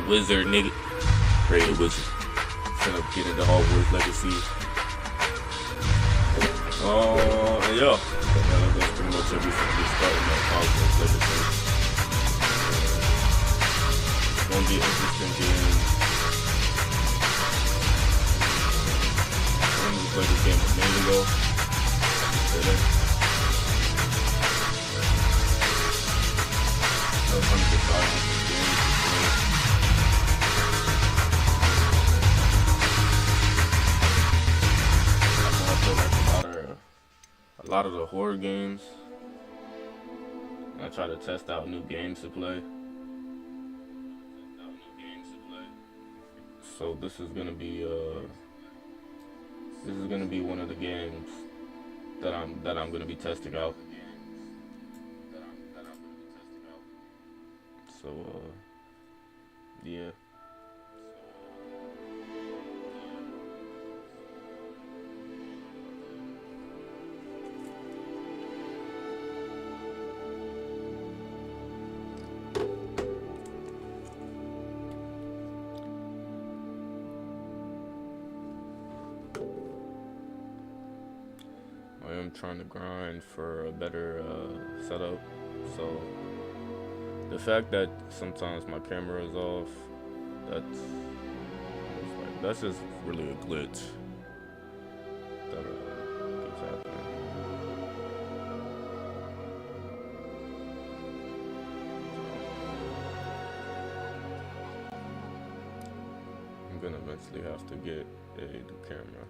wizard, nigga. Created wizard. Finna get into Hogwarts Legacy. And yeah, that's pretty much everything. We're starting up Hogwarts Legacy. It's gonna be interesting game. I'm gonna play this game a minute ago. A lot of the horror games. I try to test out new games to play. So this is gonna be one of the games that I'm gonna be testing out. So yeah. I am trying to grind for a better setup, so the fact that sometimes my camera is off, that's just really a glitch that keeps happening. I'm gonna eventually have to get a new camera.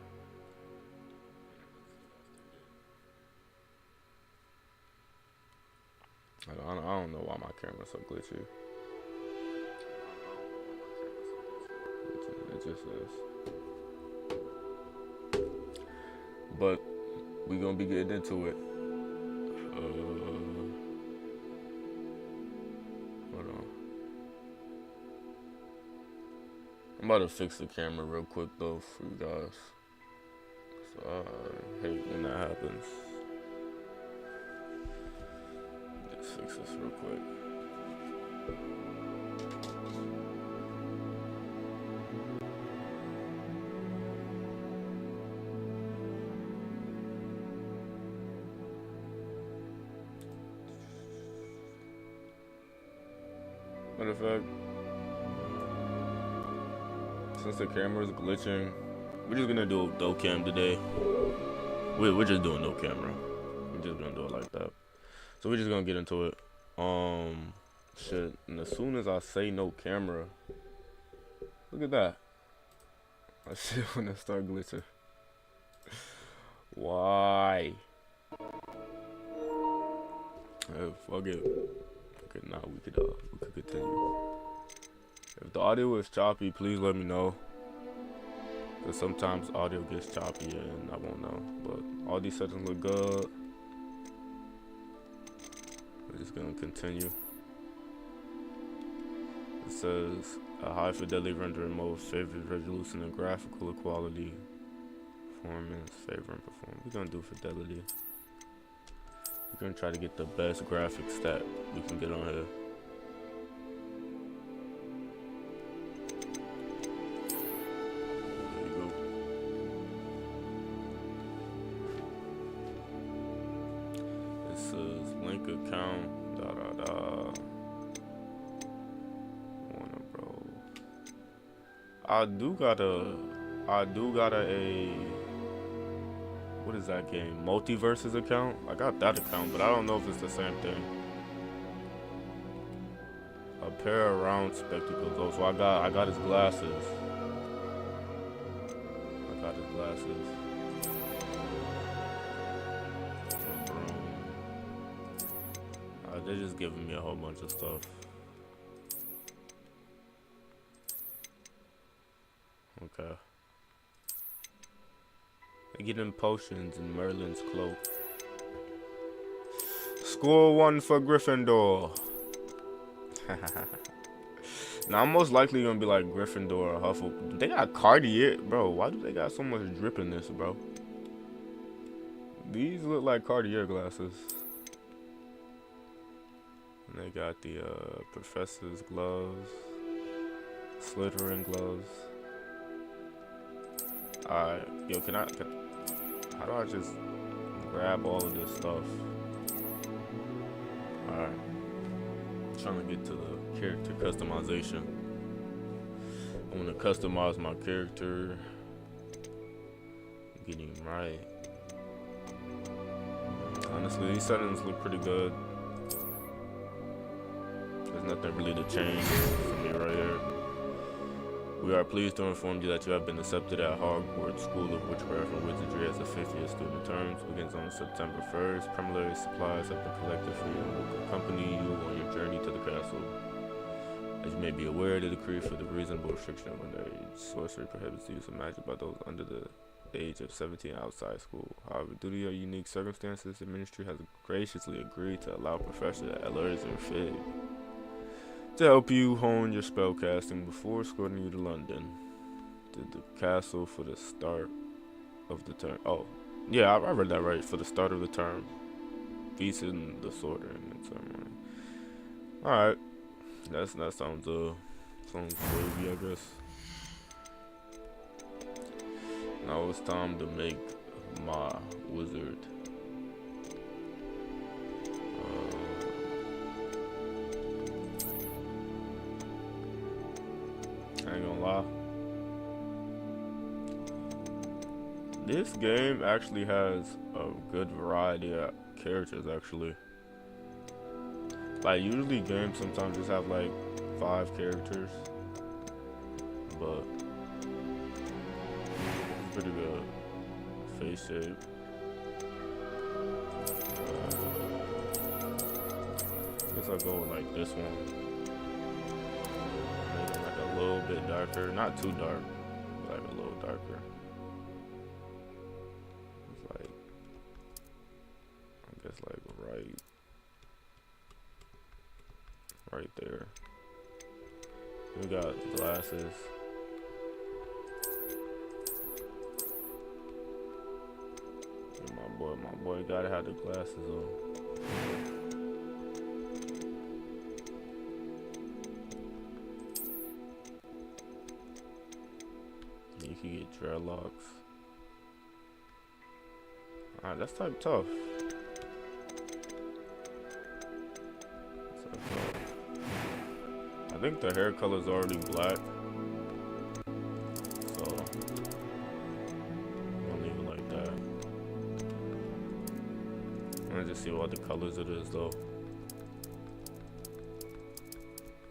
I don't know why my camera's so glitchy. It just is. But we gonna be getting into it. Hold on. I'm about to fix the camera real quick though for you guys. So I hate when that happens. Fix this real quick. Matter of fact, since the camera is glitching, we're just gonna do no cam today. We're just doing no camera. We're just gonna do it like that. So we're just gonna get into it. Shit. And as soon as I say no camera, look at that. I shit when I start glitching. Why? Fuck it. Okay, now we could continue. If the audio is choppy, please let me know. Cause sometimes audio gets choppy and I won't know. But all these settings look good. We're just gonna continue. It says a high fidelity rendering mode, favorite resolution and graphical quality, performance, favorite performance. We're gonna do fidelity. We're gonna try to get the best graphics that we can get on here. There you go. It says link account. I do got a what is that game? Multiverses account? I got that account, but I don't know if it's the same thing. A pair of round spectacles. Oh, so I got his glasses. They're just giving me a whole bunch of stuff. Okay. They're getting potions in Merlin's cloak. Score 1 for Gryffindor. Now I'm most likely gonna be like Gryffindor or Hufflepuff. They got Cartier, bro. Why do they got so much drip in this, bro? These look like Cartier glasses. And they got the professor's gloves. Slithering gloves. Alright, yo, how do I just grab all of this stuff? Alright, trying to get to the character customization. I'm gonna customize my character. Getting right. Honestly, these settings look pretty good. There's nothing really to change for me right here. We are pleased to inform you that you have been accepted at Hogwarts School of Witchcraft and Wizardry as a 5th year student. Terms begins on September 1st. Preliminary supplies have been collected for you and will accompany you on your journey to the castle. As you may be aware, the decree for the reasonable restriction of underage sorcery prohibits the use of magic by those under the age of 17 outside school. However, due to your unique circumstances, the ministry has graciously agreed to allow Professor Ellers and Fig to help you hone your spellcasting before escorting you to London, to the castle for the start of the term. Oh, yeah, I read that right. For the start of the term, feast in the sorting and ceremony. All right, that sounds crazy, I guess. Now it's time to make my wizard. I ain't gonna lie. This game actually has a good variety of characters, actually. Like, usually games sometimes just have like 5 characters, but it's pretty good. Face shape. Guess I'll go with like this one. Make it like a little bit darker, not too dark, but like a little darker. It's like, I guess like right there. We got glasses. And my boy gotta have the glasses on. You can get dreadlocks. Alright, that's type tough. I think the hair color is already black, so I'll leave it like that. I'm gonna just see what the colors it is though.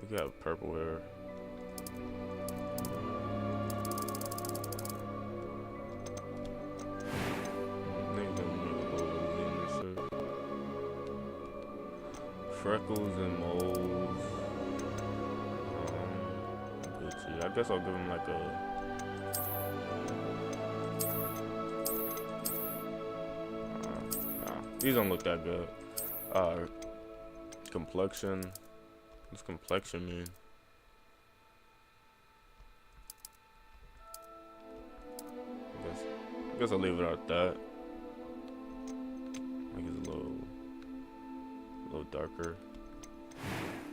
We got purple hair. Freckles and moles. I guess I'll give him like a nah, these don't look that good. Complexion. What's complexion mean? I guess I'll leave it at that. Like it's a little darker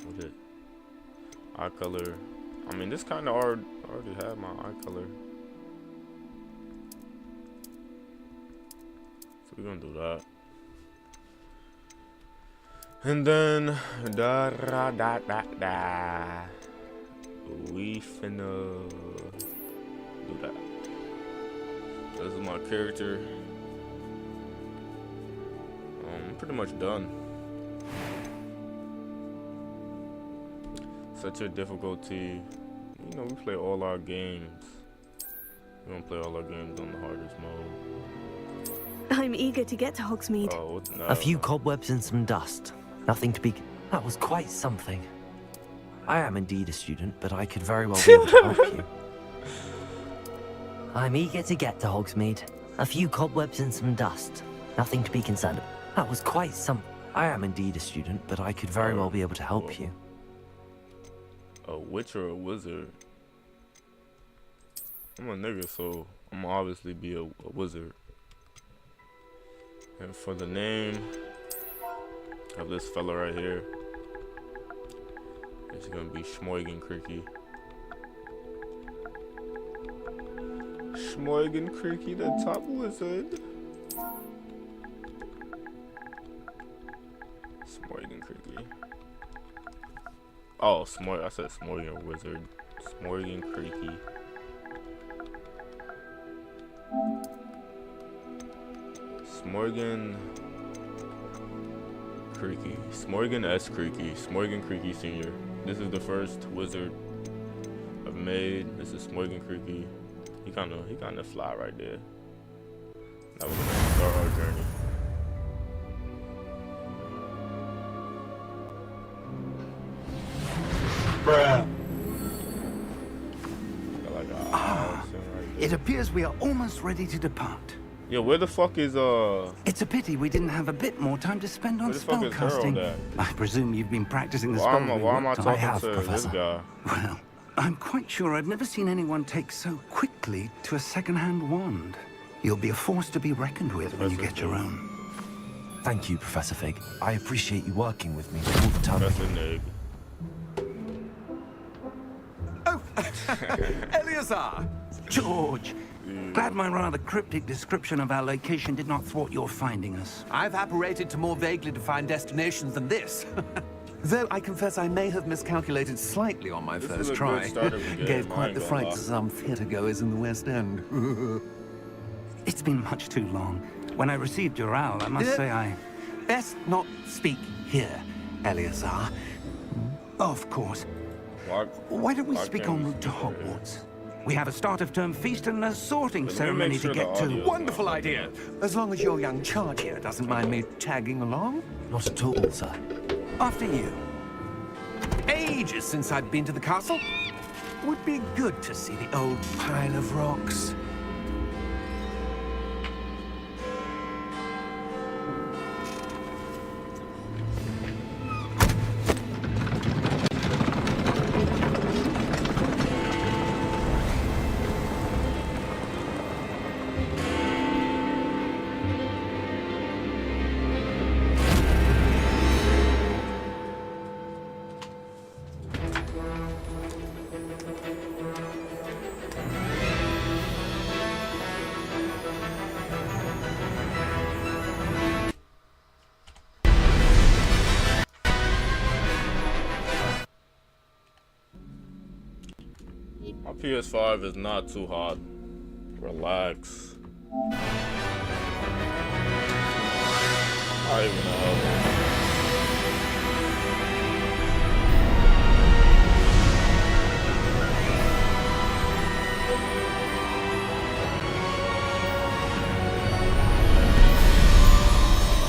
with it. Eye color. I mean, this kind of already had my eye color, so we're gonna do that. And then we finna do that. This is my character. I'm pretty much done. Set your difficulty. You know, we play all our games. We don't play all our games on the hardest mode. I'm eager to get to Hogsmeade. Oh, no. A few cobwebs and some dust. Nothing to be... That was quite something. I am indeed a student, but I could very well be able to help you. I'm eager to get to Hogsmeade. A few cobwebs and some dust. Nothing to be concerned about. That was quite some... I am indeed a student, but I could very well be able to help you. A witch or a wizard? I'm a nigga, so I'm gonna obviously be a wizard. And for the name of this fella right here, it's gonna be Schmoigen Cricky. Schmorgan Creaky, the top wizard. Smorgan Creaky. Oh, I said Smorgan Wizard. Smorgan Creaky. Smorgan Creaky. Smorgan S. Creaky. Smorgan Creaky Sr. This is the first wizard I've made. This is Smorgan Creaky. He kinda fly right there. Now we're gonna start our journey. Bruh. It appears we are almost ready to depart. Yeah, where the fuck is It's a pity we didn't have a bit more time to spend on where the fuck is spellcasting. Harold at? I presume you've been practicing the Why spell. am I talking have, to Professor. this guy? Well, I'm quite sure I've never seen anyone take so quickly to a second-hand wand. You'll be a force to be reckoned with when you get your own. Thank you, Professor Fig. I appreciate you working with me all the time. Professor Nig. Oh, Eleazar! George! Glad my rather cryptic description of our location did not thwart your finding us. I've apparated to more vaguely defined destinations than this. Though I confess I may have miscalculated slightly on my This first is a try. good start of the game, Gave I quite ain't the gonna fright lie. to some theatergoers in the West End. It's been much too long. When I received your owl, I must say I... Best not speak here, Eleazar. Of course. Why don't we speak en route to Hogwarts? We have a start-of-term feast and a sorting Let me ceremony make sure to the get to. audio's Wonderful idea. As long as your young charge here doesn't mind me tagging along. Not at all, sir. After you. Ages since I've been to the castle. Would be good to see the old pile of rocks. My PS5 is not too hot. Relax. I even know.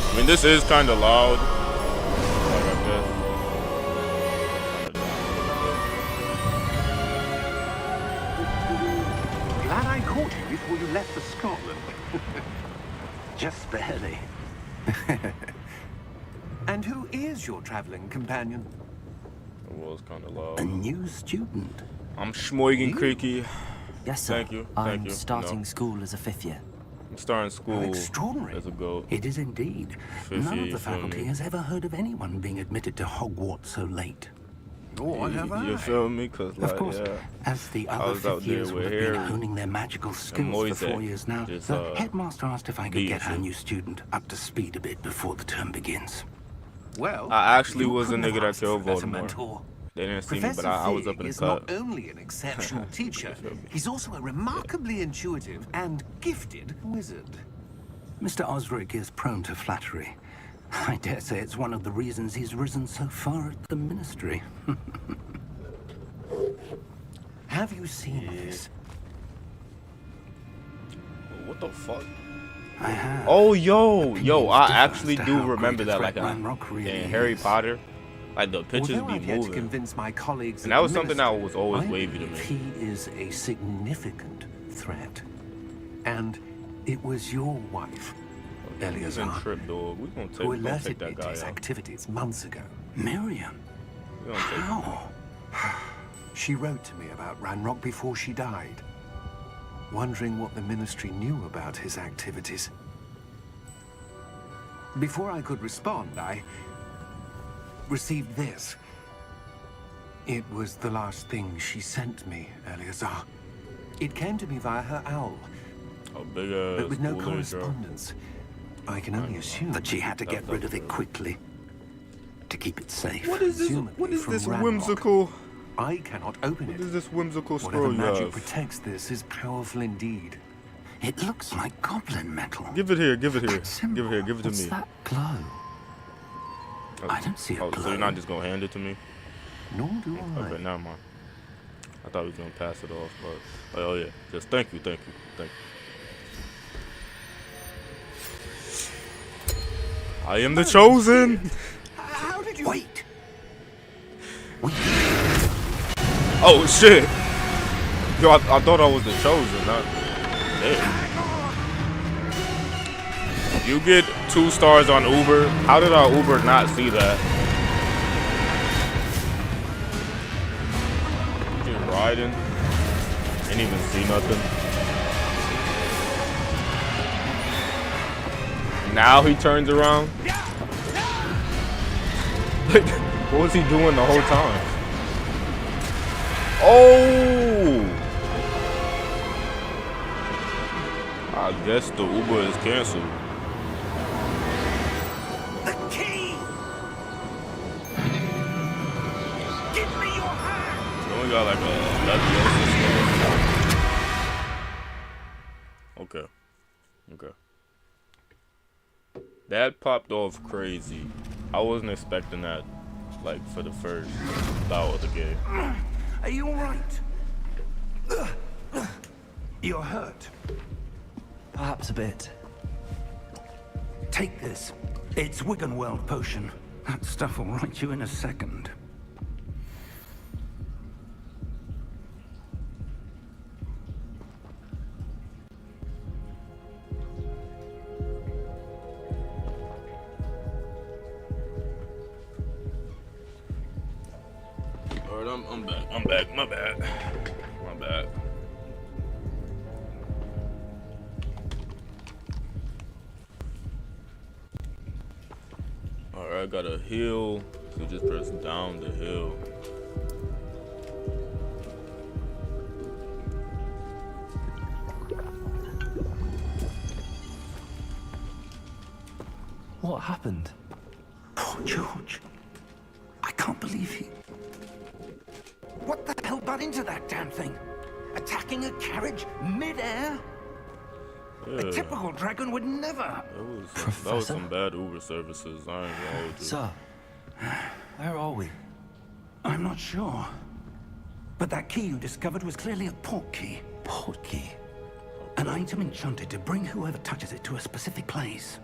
I mean, this is kind of loud. Like I said. Glad I caught you before you left for Scotland. Just barely. And who is your traveling companion? It was kind of A loud. new student. I'm Schmoigen Creaky. Yes, sir. Thank you. I'm Thank you. starting No. school as a fifth year. I'm starting school extraordinary. as a goat. It is indeed. Fifth None year, of you the feel faculty me? has ever heard of anyone being admitted to Hogwarts so late. Or have I? You feel me? Cause like, Of course, yeah. as the I other was out fifth there years with would have been Harry honing their magical skills Moise, for 4 years now, just, the headmaster asked if I could get our bees. new student up to speed a bit before the term begins. Well, I actually you was the couldn't nigga have that asked for a killed better Voldemort. mentor. They didn't see me, Professor but I was Fig up in the is cut. not only an exceptional teacher, You feel me? he's also a remarkably intuitive and gifted wizard. Mr. Osric is prone to flattery. I dare say it's one of the reasons he's risen so far at the ministry. Have you seen this? What the fuck? I have. Oh, yo, Opinions I differ actually as to do how remember great a that, like threat Ranrock really in Harry is. Potter, like the pictures Although be I've yet to moving, convince my colleagues and at that the was something that ministry, was always I wavy to believe me. He is a significant threat. And it was your wife, Eleazar, Trip, dog. We gonna who take alerted me that to guy his out. activities months ago. Miriam? We gonna take him out. How? She wrote to me about Ranrock before she died, wondering what the ministry knew about his activities. Before I could respond, I received this. It was the last thing she sent me, Eleazar. It came to me via her owl, A big But ass with no Kool-Aid jar. correspondence, I can only assume That she had to get That's rid of up it quickly to keep it safe. What is this? Presumably What is from this Ranrock. whimsical? I cannot open What it. is this whimsical Whatever scroll you magic have? protects this is powerful indeed. It looks like goblin metal. Give it here. Give it here. That symbol. Give it here. Give it to What's me. that glow? I don't see a Oh, glow. so you're not just gonna hand it to me? Nor do I. Okay, never mind. I thought we was gonna pass it off, but oh yeah, just thank you, thank you, thank you. I am the chosen. How did you... Wait! Oh shit! Yo, I thought I was the chosen. Damn. You get 2 stars on Uber. How did our Uber not see that? Just riding. Didn't even see nothing. Now he turns around. Like, what was he doing the whole time? Oh! I guess the Uber is canceled. The key! Give me your hand! We only got like a Okay. Okay. That popped off crazy. I wasn't expecting that, like, for the first bout of the game. Are you alright? You're hurt. Perhaps a bit. Take this. It's Wiggenweld potion. That stuff will right you in a second. Alright, I'm back. I'm back. My bad. My bad. Alright, I got a heal. So just press down the hill. What happened? Poor George. I can't believe he... What the hell got into that damn thing? Attacking a carriage mid-air? Yeah, A typical dragon would never. that was some bad Uber services. I ain't gonna hold you. Sir, where are we? I'm not sure. But that key you discovered was clearly a port key. Port key. An item enchanted to bring whoever touches it to a specific place.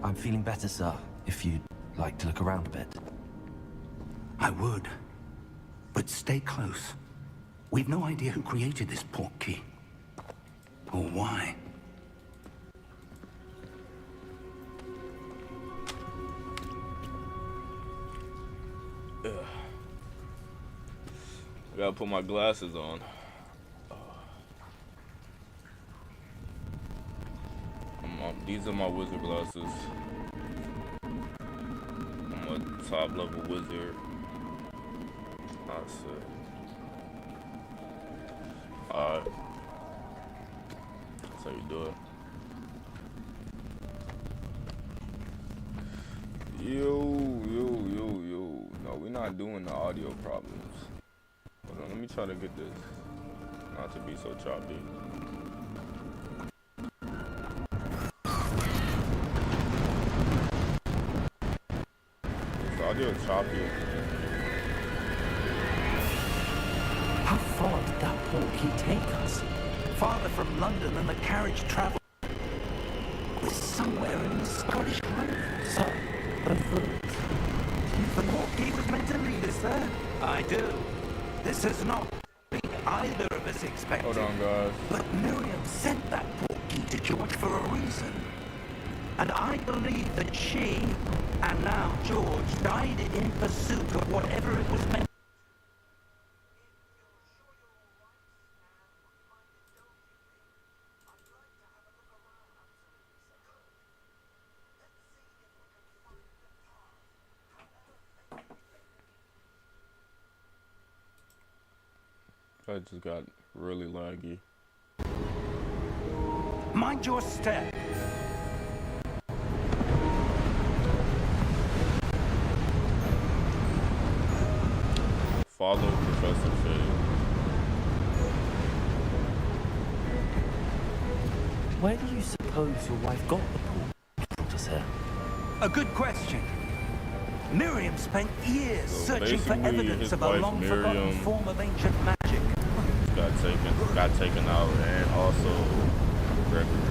I'm feeling better, sir. If you'd like to look around a bit. I would. But stay close. We've no idea who created this port key. Or why. I gotta put my glasses on. These are my wizard glasses. I'm a top level wizard. That's it. Alright. That's how you do it. Yo. No, we're not doing the audio problems. Hold on, let me try to get this not to be so choppy. It's audio choppy. How far did that port key take us? Farther from London than the carriage traveled. We're somewhere in the Scottish Highlands. So, the port key was meant to lead us there. I do. This has not been either of us expected. Hold on, guys. But Miriam sent that port key to George for a reason. And I believe that she, and now George, died in pursuit of whatever it was meant. I just got really laggy. Mind your step. Follow Professor Fig. Where do you suppose your wife got the portals here? A good question. Miriam spent years So searching for basically, evidence his of a wife, long-forgotten Miriam, form of ancient magic. got taken out, and also Gregory.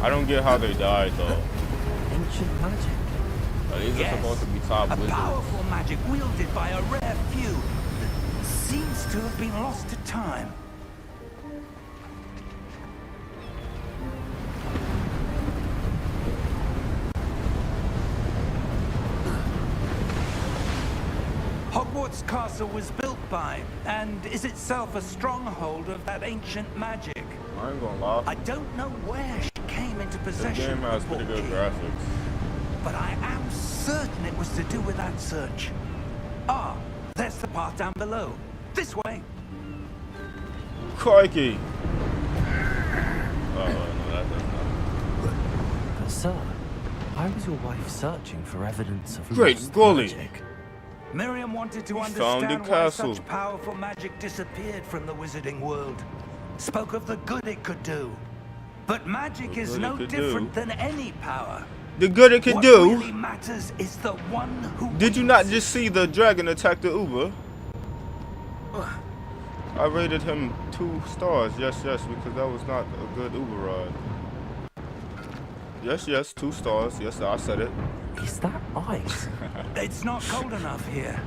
I don't get how they died though. Ancient magic. These are supposed to be top a wizards. powerful magic wielded by a rare few that seems to have been lost to time. Hogwarts Castle was built by, and is itself a stronghold of that ancient magic. I ain't gonna lie. I don't know where she came into This possession game has of the pretty good key, graphics. but I am certain it was to do with that search. Ah, there's the path down below. This way. Crikey! Oh, no, that's not. But sir, why was your wife searching for evidence of Great lost golly. magic? Miriam wanted to found the understand why castle. such powerful magic disappeared from the wizarding world. Spoke of the good it could do. But magic is no different than any power. The good it can What do. really matters is the one who Did you not just see the dragon attack the Uber? I rated him 2 stars. Yes, because that was not a good Uber ride. Yes, 2 stars. Yes, I said it. Is that ice? It's not cold enough here.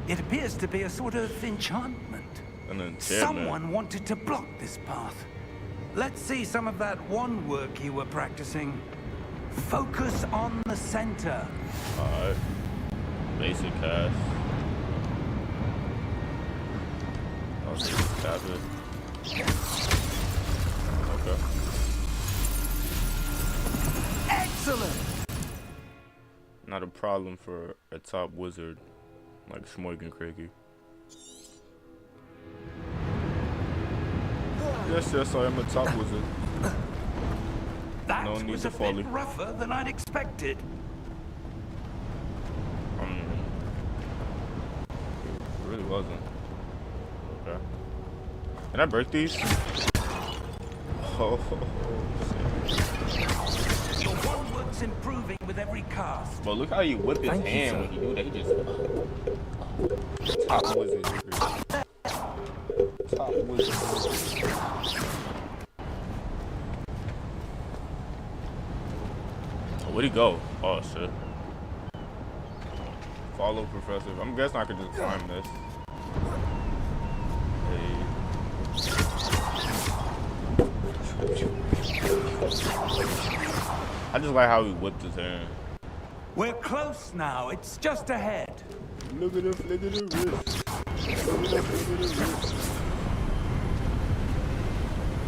It appears to be a sort of enchantment. An enchantment. Someone wanted to block this path. Let's see some of that wand work you were practicing. Focus on the center. Alright. Basic cast. I'll just tap it. Okay. Excellent! Not a problem for a top wizard like Schmoigen Craigie. Yes, I am a top wizard. That No need was to a bit folly. rougher than I'd expected. It really wasn't. Okay. Can I break these? Oh, Your wand work's improving with every cast. but look how you whip his Thank you, hand sir. when he do. They just top wizard. Top wizard. Where'd he go? Oh shit. Follow Professor. I'm guessing I could just climb this. Hey. I just like how he whipped his hand. We're close now. It's just ahead. Look at the wrist. Look at the wrist.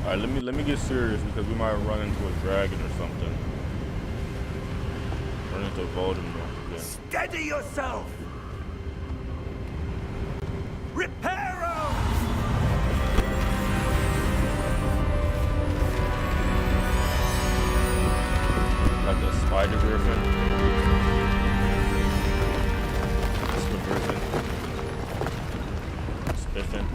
Alright, let me get serious because we might run into a dragon or something. Run into Voldemort again. Steady yourself. Reparo! Like a spider griffin. Griffin. Spiffin.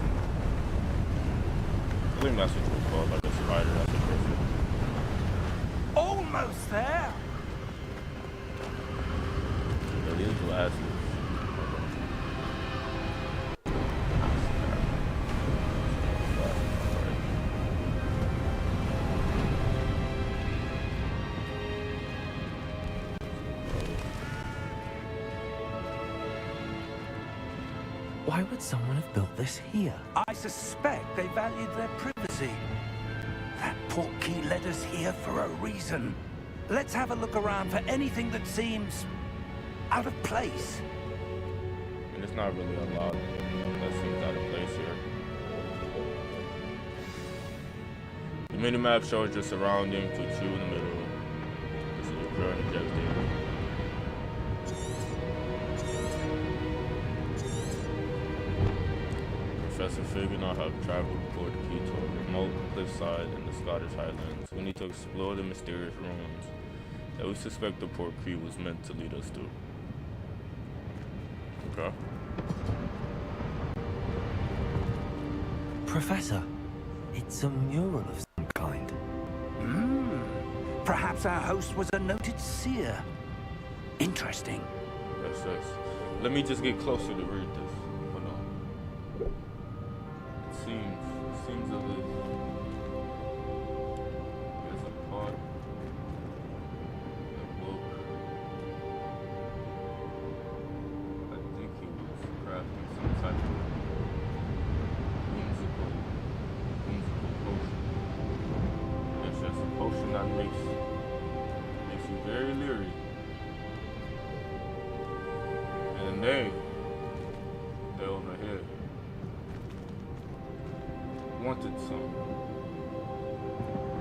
I think that's what it's called, like a spider, that's a griffin. Almost there. Yeah, these glasses. Why would someone have built this here? I suspect they valued their privacy. That portkey led us here for a reason. Let's have a look around for anything that seems out of place. And it's not really a lot that seems out of place here. The minimap shows your surroundings with you in the middle. This is your current objective. Professor Fig and I have traveled toward the key to a remote cliffside in the Scottish Highlands. We need to explore the mysterious ruins that we suspect the Port Cree was meant to lead us to. Okay. Professor, it's a mural of some kind. Perhaps our host was a noted seer. Interesting. Yes, yes. Let me just get closer to read this. Hold on. It seems as if there's a part of the book. I think he was crafting some type of whimsical potion. It's just a potion that makes you very leery. And they over here wanted some.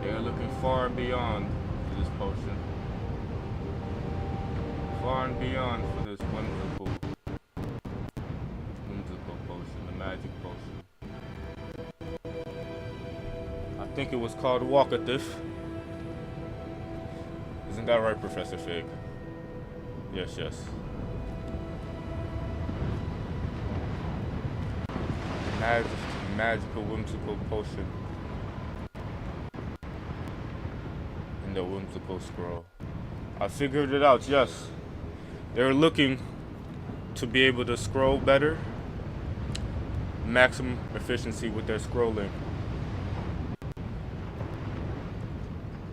They're looking far and beyond for this potion. Far and beyond for this whimsical potion, the magic potion. I think it was called Walkative. Isn't that right, Professor Fig? Yes, yes. Magical whimsical potion and the whimsical scroll. I figured it out, yes. They're looking to be able to scroll better, maximum efficiency with their scrolling,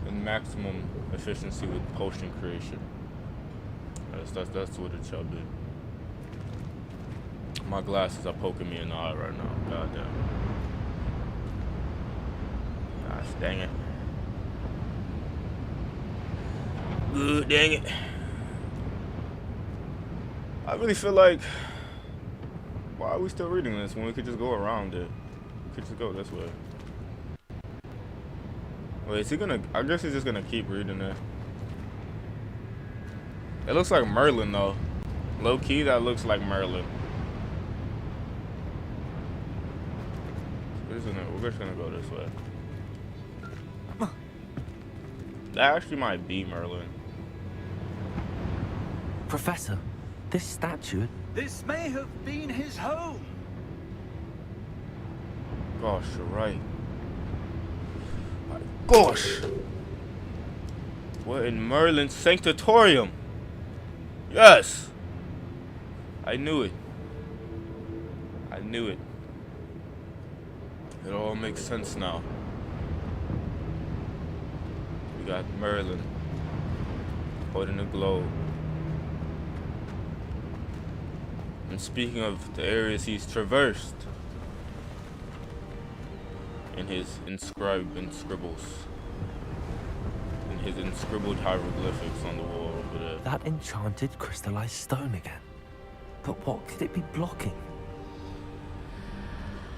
and maximum efficiency with potion creation. That's what it shall be. My glasses are poking me in the eye right now. God damn. Gosh, dang it. Good, dang it. I really feel like, why are we still reading this when we could just go around it? We could just go this way. Wait, is he gonna, I guess he's just gonna keep reading it. It looks like Merlin though. Low key, that looks like Merlin. We're just gonna go this way. That actually might be Merlin. Professor, this statue... This may have been his home. Gosh, you're right. My gosh! We're in Merlin's sanctatorium. Yes! I knew it. I knew it. It all makes sense now. We got Merlin holding the globe. And speaking of the areas he's traversed in his inscribed scribbles, in his inscribbled hieroglyphics on the wall over there. That enchanted crystallized stone again. But what could it be blocking?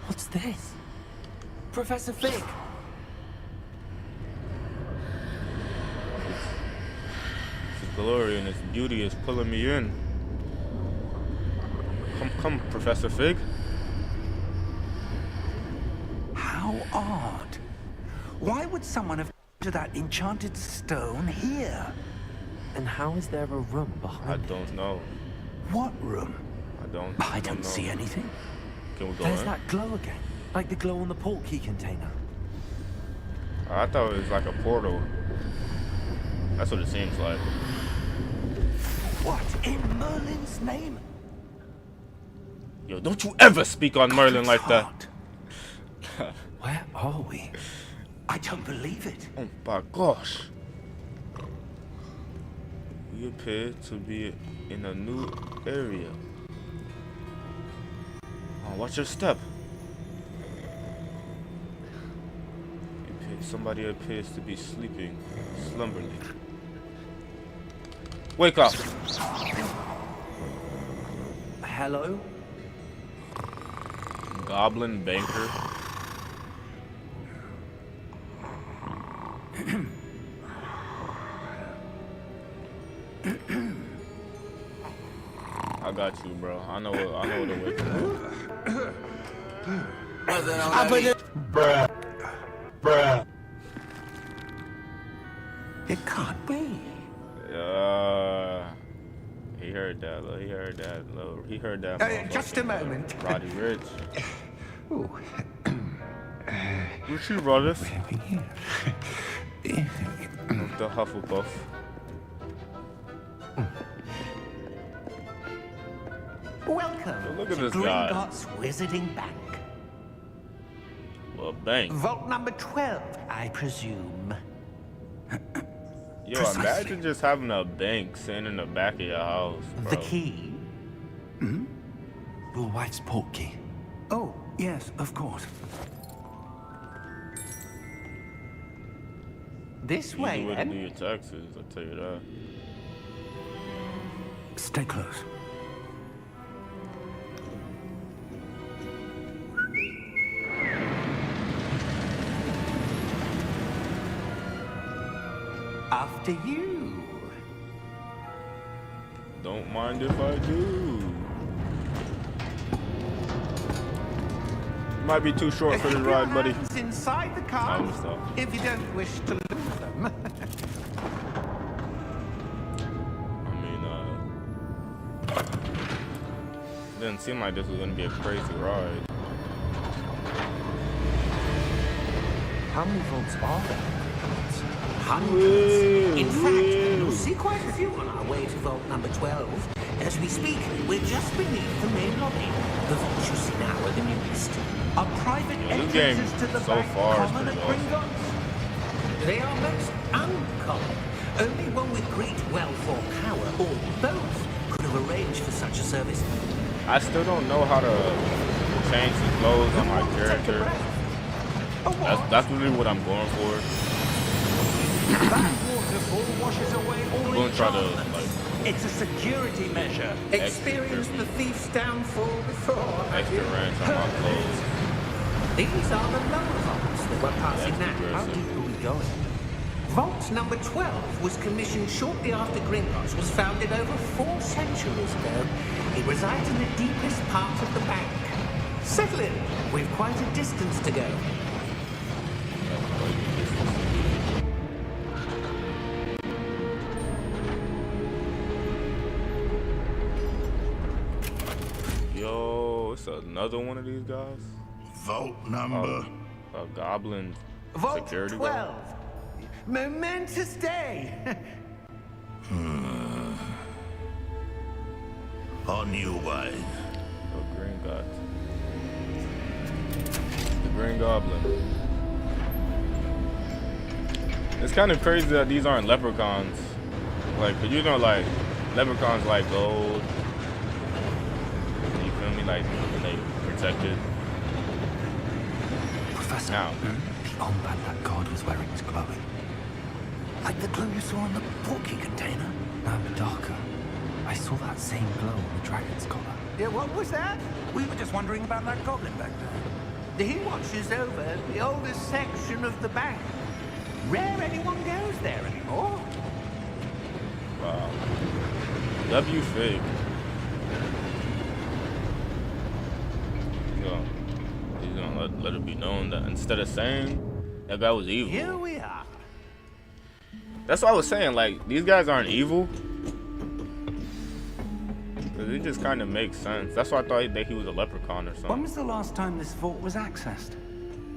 What's this? Professor Fig! Its glory and its beauty is pulling me in. Come, Professor Fig. How odd. Why would someone have to that enchanted stone here? And how is there a room behind I it? don't know. What room? I don't know. See anything. Can we go There's in? that glow again. Like the glow on the port key container. I thought it was like a portal. That's what it seems like. What in Merlin's name? Yo, don't you ever speak on Merlin like that. Where are we? I don't believe it. Oh my gosh. We appear to be in a new area. Oh, watch your step. Somebody appears to be sleeping, slumbering. Wake up! Hello? Goblin banker. I got you, bro. I know what to wake up. It can't be. He heard that. He heard that. He heard that. Just a moment. Roddy Rich. Ooh. Where's she, brothers? Over here. The Hufflepuff. Welcome Look at to this guy. Gringotts Wizarding Bank. Well, bang. Vault number 12, I presume. Yo, Precisely. imagine just having a bank sitting in the back of your house, bro. The key? Your wife's portkey. Oh, yes, of course. This Easy way, way to then. do your taxes, I'll tell you that. Stay close. After you. Don't mind if I do. Might be too short for the ride, buddy. Hands inside the car, I'm stuck. if you don't wish to lose them. I mean, didn't seem like this was gonna be a crazy ride. How many vaults are there? Hundreds. In fact, you'll see quite a few on our way to vault number 12. As we speak, we're just beneath the main lobby. The vaults you see now are the newest. Are private This game entrances to the so bank far is common at pretty awesome. Gringotts? They are most uncommon. Only one with great wealth or power, or both, could have arranged for such a service. I still don't know how to change the clothes on my Take a character. breath. A what? That's really what I'm going for. That waterfall washes away all I'm gonna try to enchantments. like It's a security measure. Experience the thief's downfall before. extra ranch on my clothes. These are the lower vaults that we're passing That's now. How aggressive. deep are we going? Vault number 12 was commissioned shortly after Gringotts was founded over 4 centuries ago. It resides in the deepest part of the bank. Settle in. We've quite a distance to go. Yo, it's another one of these guys. Vault number. A goblin Vault security 12. guard. Momentous day. On your way. The green god. The green goblin. It's kind of crazy that these aren't leprechauns. Like, 'cause you know, like, leprechauns like gold. You feel me? Like, they protected. Professor, Now. the armband that guard was wearing was glowing. Like the glow you saw on the portkey container? No, but darker. I saw that same glow on the dragon's collar. Yeah, what was that? We were just wondering about that goblin back there. He watches over the oldest section of the bank. Rare anyone goes there anymore. Wow. W Fig. He's gonna let it be known that instead of saying that guy was evil. Here we are. That's what I was saying. Like, these guys aren't evil. Cause it just kind of makes sense. That's why I thought that he was a leprechaun or When something. was the last time this vault was accessed?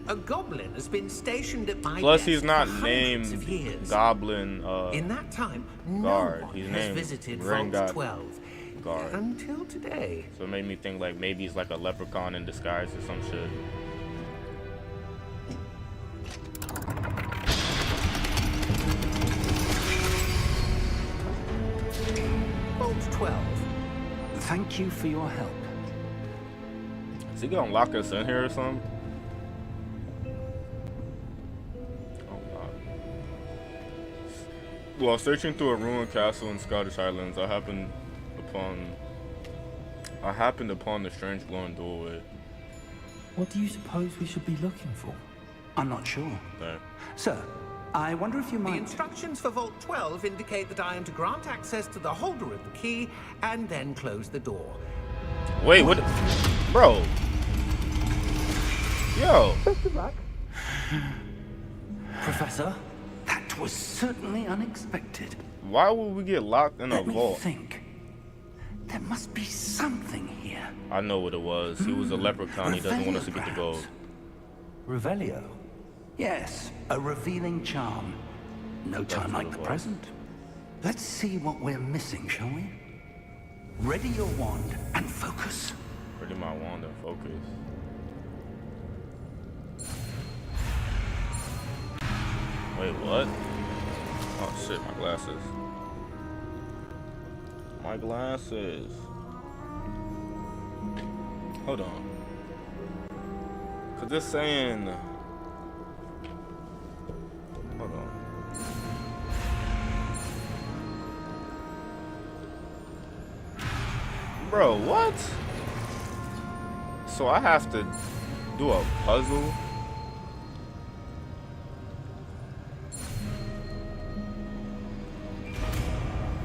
A goblin has been stationed at my Plus, desk he's not for hundreds of named years. Goblin In that time, Guard. no one He's has named visited Ring Vault God 12 Guard. until today. So it made me think like maybe he's like a leprechaun in disguise or some shit. Vault 12. Thank you for your help. Is he gonna lock us in here or something? Oh god. While searching through a ruined castle in Scottish Highlands, I happened upon the strange glowing doorway. What do you suppose we should be looking for? I'm not sure. There. Sir, I wonder if you The might... instructions for Vault 12 indicate that I am to grant access to the holder of the key and then close the door. Wait, what? Bro. Yo. Professor, that was certainly unexpected. Why would we get locked in a Let me vault? think. There must be something here. I know what it was. He was a leprechaun. He doesn't want us to get the gold. Revelio. Yes, a revealing charm. No time like the present. Let's see what we're missing, shall we? Ready your wand and focus. Ready my wand and focus. Wait, what? Oh shit, my glasses. My glasses. Hold on. Cause this saying. Hold on. Bro, what? So I have to do a puzzle?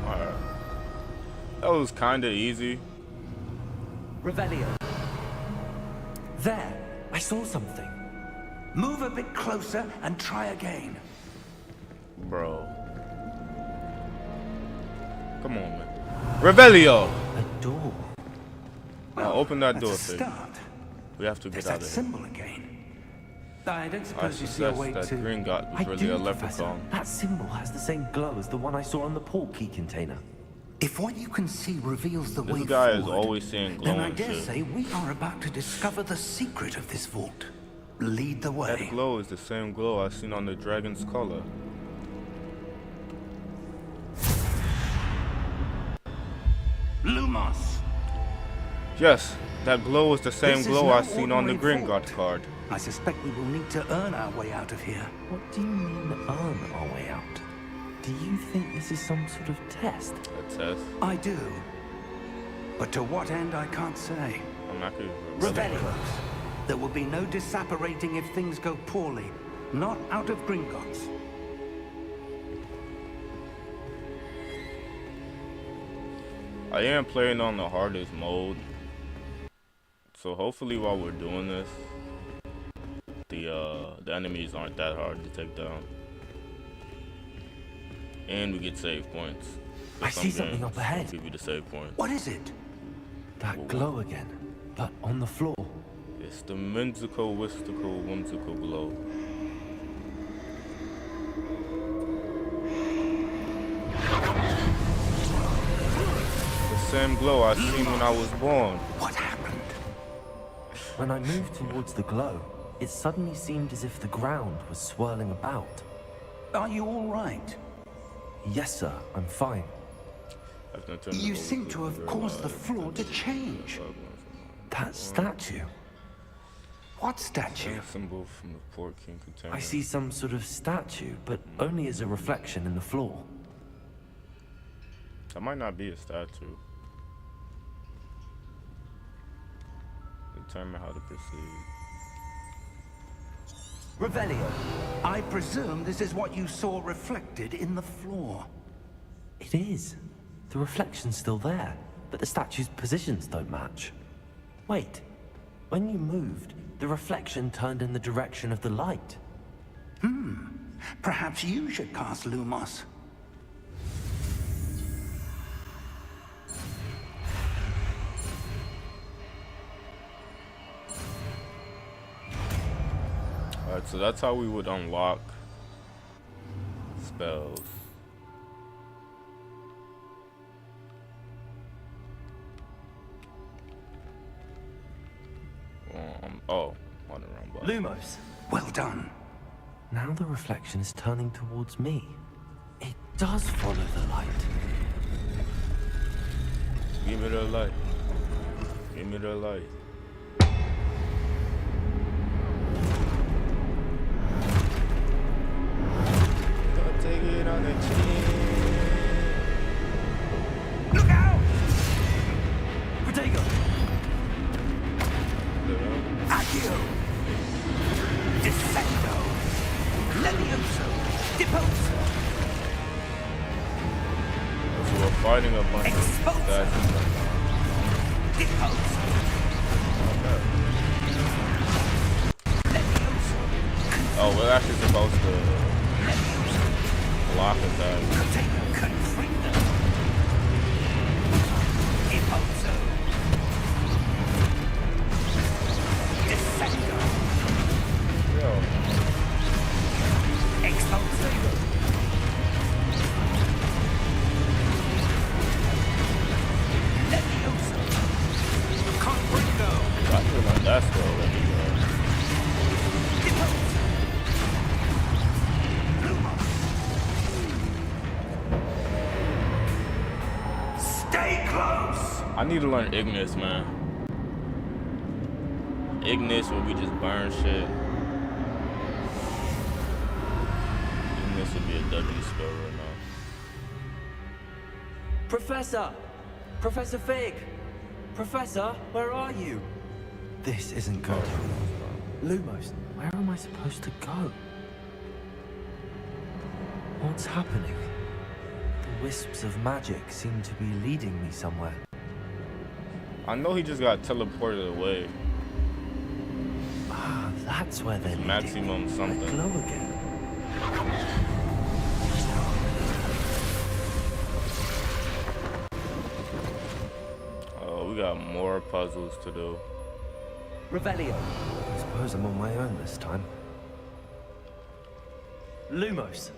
Alright. That was kinda easy. Revelio. There, I saw something. Move a bit closer and try again. Bro. Come on, man. Revelio! A door. Now open that door, That's a thing. start. We have to There's get out that of here. symbol again. I don't I suppose you see a suspect way that to... green guy was I really do, a Professor. leprechaun. That symbol has the same glow as the one I saw on the port key container. If what you can see reveals the way This guy is forward, always seeing then I glowing dare shit. say we are about to discover the secret of this vault. Lead the way. That glow is the same glow I seen on the dragon's collar. Lumos! Yes, that glow is the same This is glow no I seen on the ordinary Gringotts vault. card. I suspect we will need to earn our way out of here. What do you mean, earn our way out? Do you think this is some sort of test? A test. I do. But to what end, I can't say. I'm not gonna Revelio. There will be no disapparating if things go poorly. Not out of Gringotts. I am playing on the hardest mode. So hopefully while we're doing this, the enemies aren't that hard to take down. And we get save points. I see something up ahead. Give you the save points. What is it? That glow again, but on the floor. It's the whimsical, whimsical glow. The same glow I seen when I was born. What happened? When I moved towards the glow, it suddenly seemed as if the ground was swirling about. Are you all right? Yes, sir, I'm fine. You seem to have caused the floor to change. That statue. What statue? Symbol from the Port King container. I see some sort of statue, but only as a reflection in the floor. That might not be a statue. Determine how to proceed. Revelio. I presume this is what you saw reflected in the floor. It is. The reflection's still there, but the statue's positions don't match. Wait. When you moved, the reflection turned in the direction of the light. Perhaps you should cast Lumos. Alright, so that's how we would unlock spells. Oh, on the wrong button. Lumos. Well done. Now the reflection is turning towards me. It does follow the light. Give me the light. Give me the light. Gonna take it on the chin. Look out! Protego! Accio! Defendo! Levioso! Deposo! So we're fighting a bunch of guys. Deposo! Oh, we're actually supposed to block attack. Yo. I feel like that's the already. Stay close! I need to learn Ignis, man. Ignis where we just burn shit. Ignis would be a W spell right now. Professor! Professor Fig! Professor, where are you? This isn't good. Lumos, where am I supposed to go? What's happening? The wisps of magic seem to be leading me somewhere. I know he just got teleported away. Ah, that's where they're leading. Maximum something. I glow again. We got more puzzles to do. Revelio. I suppose I'm on my own this time. Lumos.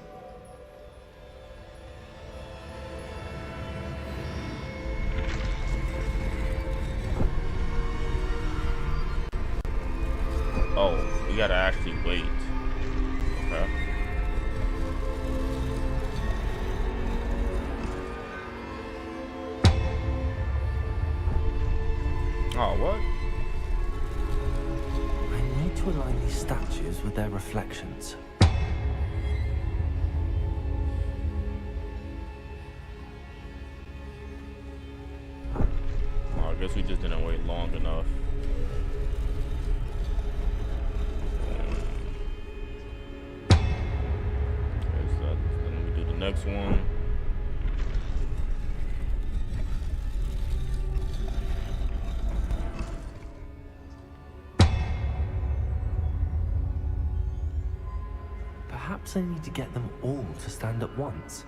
Oh, we gotta actually wait. Okay. Oh, what? I need to align these statues with their reflections. Oh, I guess we just didn't wait long enough. Okay, so then we do the next one. Perhaps I need to get them all to stand at once.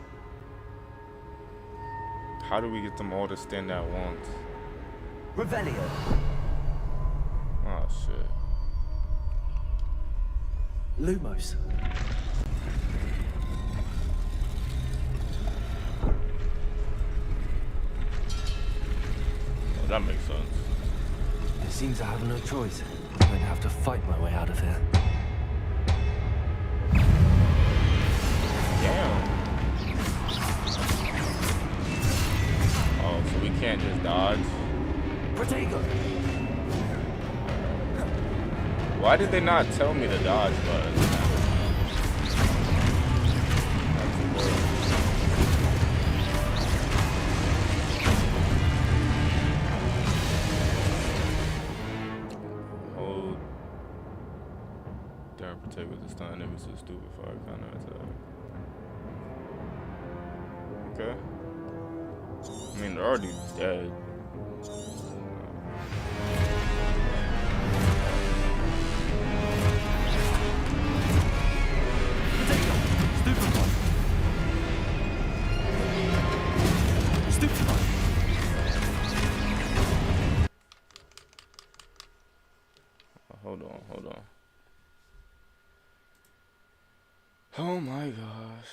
How do we get them all to stand at once? Revelio. Oh, shit. Lumos. Oh, that makes sense. It seems I have no choice. I'm going to have to fight my way out of here. Damn. Oh, so we can't just dodge? Protego. Why did they not tell me the dodge button? Hold down Protego this time. It was so stupid for I kind of attack. Okay. I mean, they're already dead. Hold on. Oh my gosh.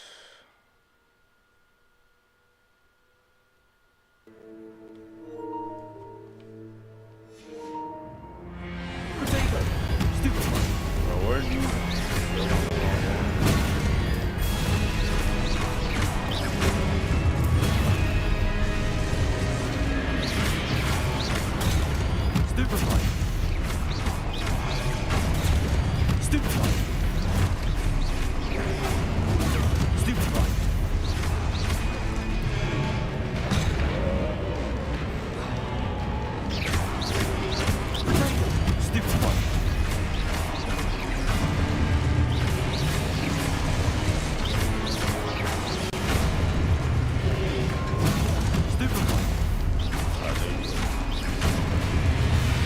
Bro, where'd you?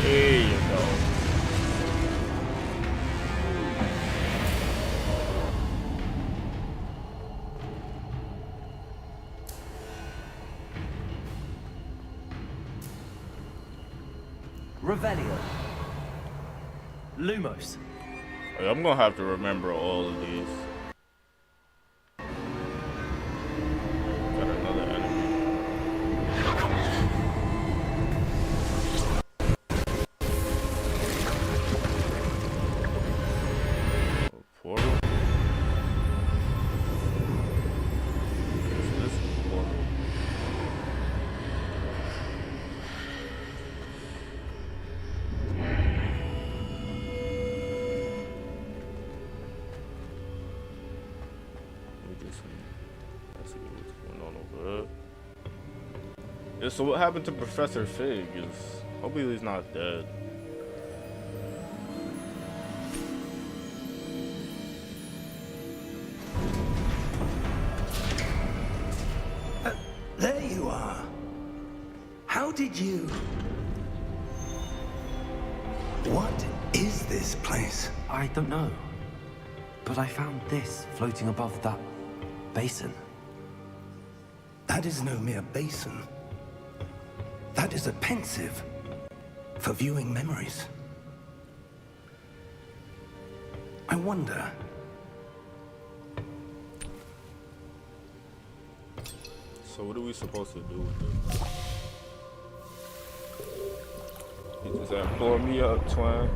There you go. Revelio. Lumos. Hey, I'm gonna have to remember all of these. Got another enemy. Portal? What's this portal? Let's see what's going on over there. Yeah, so what happened to Professor Fig? Hopefully he's not dead. There you are. How did you... What is this place? I don't know. But I found this floating above that basin. That is no mere basin. That is a pensive for viewing memories. I wonder... So what are we supposed to do with this? You just have blow me up, twin.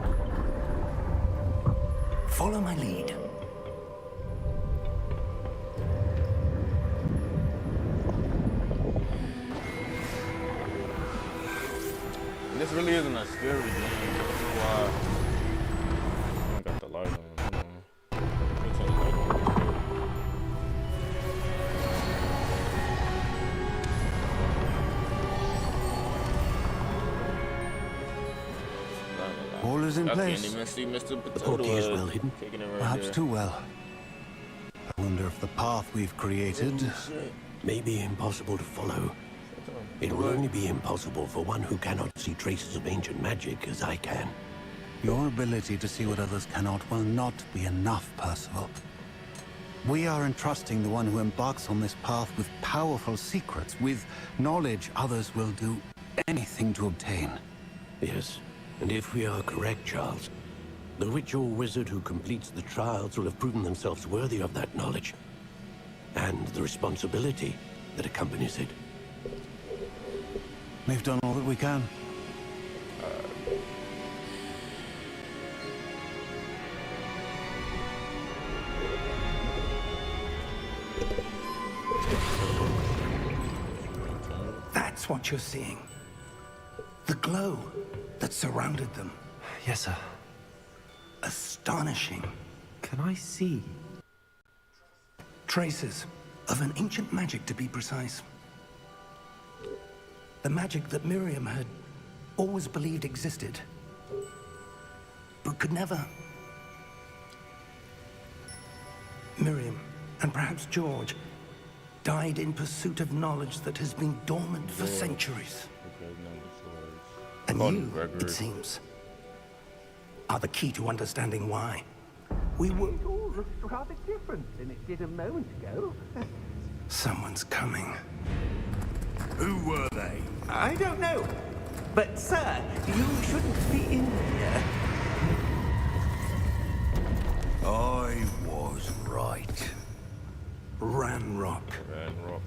Follow my lead. This really isn't a scary game. This is why I got the light on. Hold on. Let me turn the light on. All is in I place. can't even see Mr. The Potato portkey is Head well hidden. kicking it right Perhaps there. too well. I wonder if the path we've created... May be impossible to follow. It will only be impossible for one who cannot see traces of ancient magic as I can. Your ability to see what others cannot will not be enough, Percival. We are entrusting the one who embarks on this path with powerful secrets, with knowledge others will do anything to obtain. Yes, and if we are correct, Charles, the witch or wizard who completes the trials will have proven themselves worthy of that knowledge, and the responsibility that accompanies it. We've done all that we can. That's what you're seeing. The glow that surrounded them. Yes, sir. Astonishing. Can I see? Traces of an ancient magic, to be precise. The magic that Miriam had always believed existed, but could never. Miriam, and perhaps George, died in pursuit of knowledge that has been dormant for centuries. And you, it seems, are the key to understanding why. We were... It all looks rather different than it did a moment ago. Someone's coming. Who were they? I don't know. But, sir, you shouldn't be in here. I was right. Ranrock. Ranrock.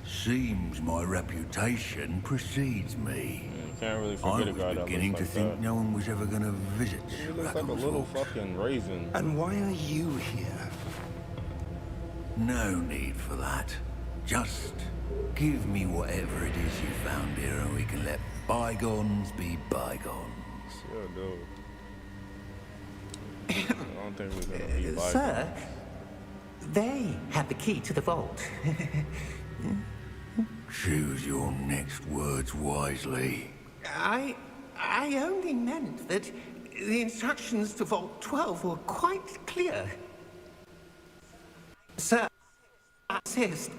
Seems my reputation precedes me. You can't really I forget a guy was that beginning looks to like think that. no one was ever gonna visit He looks like a little fucking raisin. And why are you here? No need for that. Just give me whatever it is you found here and we can let bygones be bygones. Yeah, dude. I don't think we're gonna be bygones. Sir, they have the key to the vault. Choose your next words wisely. I only meant that the instructions to Vault 12 were quite clear. Sir, I insist.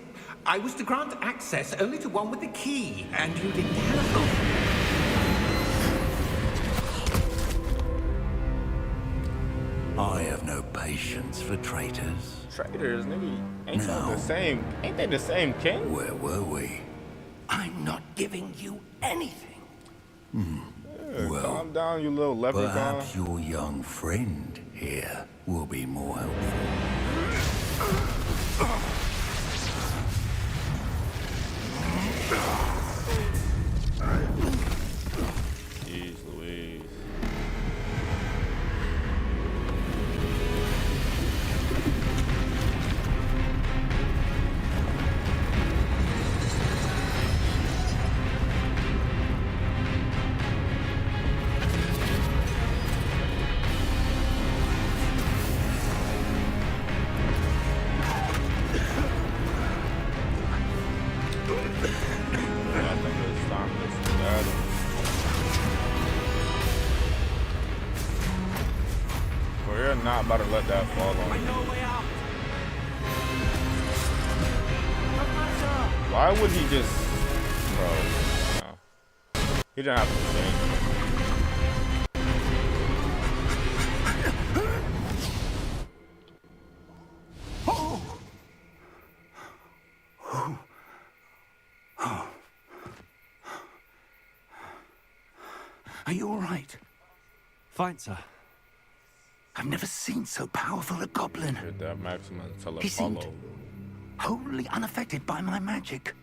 I was to grant access only to one with the key, and you didn't have I have no patience for traitors. Traitors, nigga. Ain't they No. the same? Ain't they the same king? Where were we? I'm not giving you anything. Yeah. Yeah, Well, calm down, you little leprechaun. perhaps your young friend here will be more helpful. Jeez Louise. I think it's time to scatter. We're not about to let that fall on you. Why would he just... Bro, no. He didn't have to change. Are you all right? Fine, sir. I've never seen so powerful a goblin. Hit that maximum until He it seemed follow. wholly unaffected by my magic.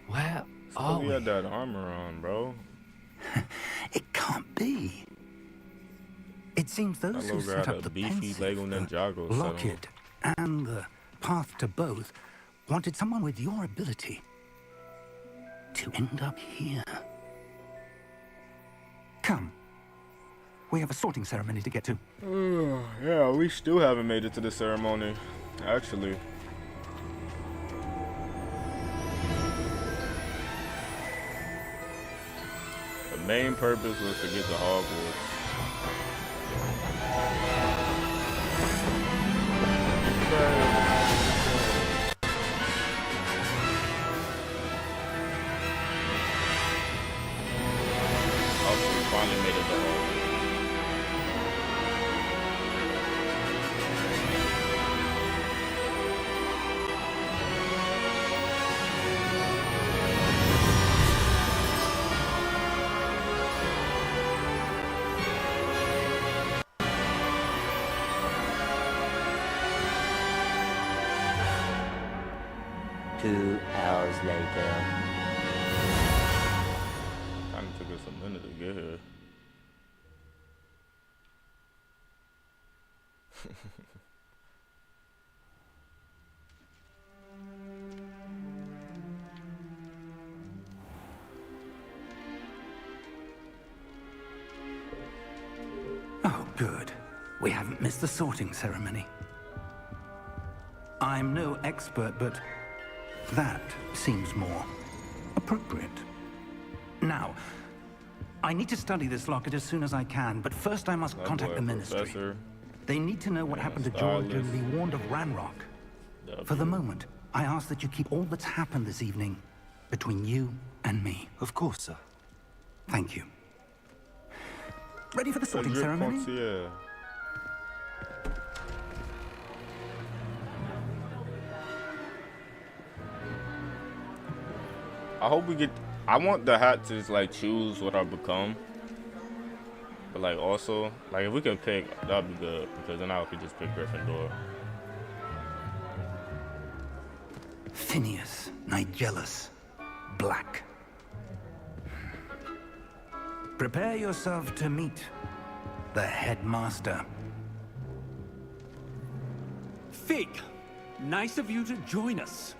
Where Oh, are he we? had that armor on, bro. It can't be. It seems That those who little guy set had up a the beefy Pensive, Lego the Ninjago set on. Locket, and the Path to Both wanted someone with your ability to end up here. Come. We have a sorting ceremony to get to. Yeah, we still haven't made it to the ceremony, actually. The main purpose was to get to Hogwarts. Also, we finally made it to Hogwarts. Two hours later. Kinda took us a minute to get here. Oh, good. We haven't missed the sorting ceremony. I'm no expert, but that seems more appropriate. Now, I need to study this locket as soon as I can, but first I must That contact boy, the Ministry. Professor. They need to know what Yeah, happened to George stylist. and be warned of Ranrock. For the moment, I ask that you keep all that's happened this evening between you and me. Of course, sir. Thank you. Ready for the sorting Drip ceremony? concierge. I hope we get. I want the hat to like choose what I become, but like also like if we can pick, that'd be good because then I could just pick Gryffindor. Phineas, Nigellus, Black. Prepare yourself to meet the headmaster. Fig, nice of you to join us.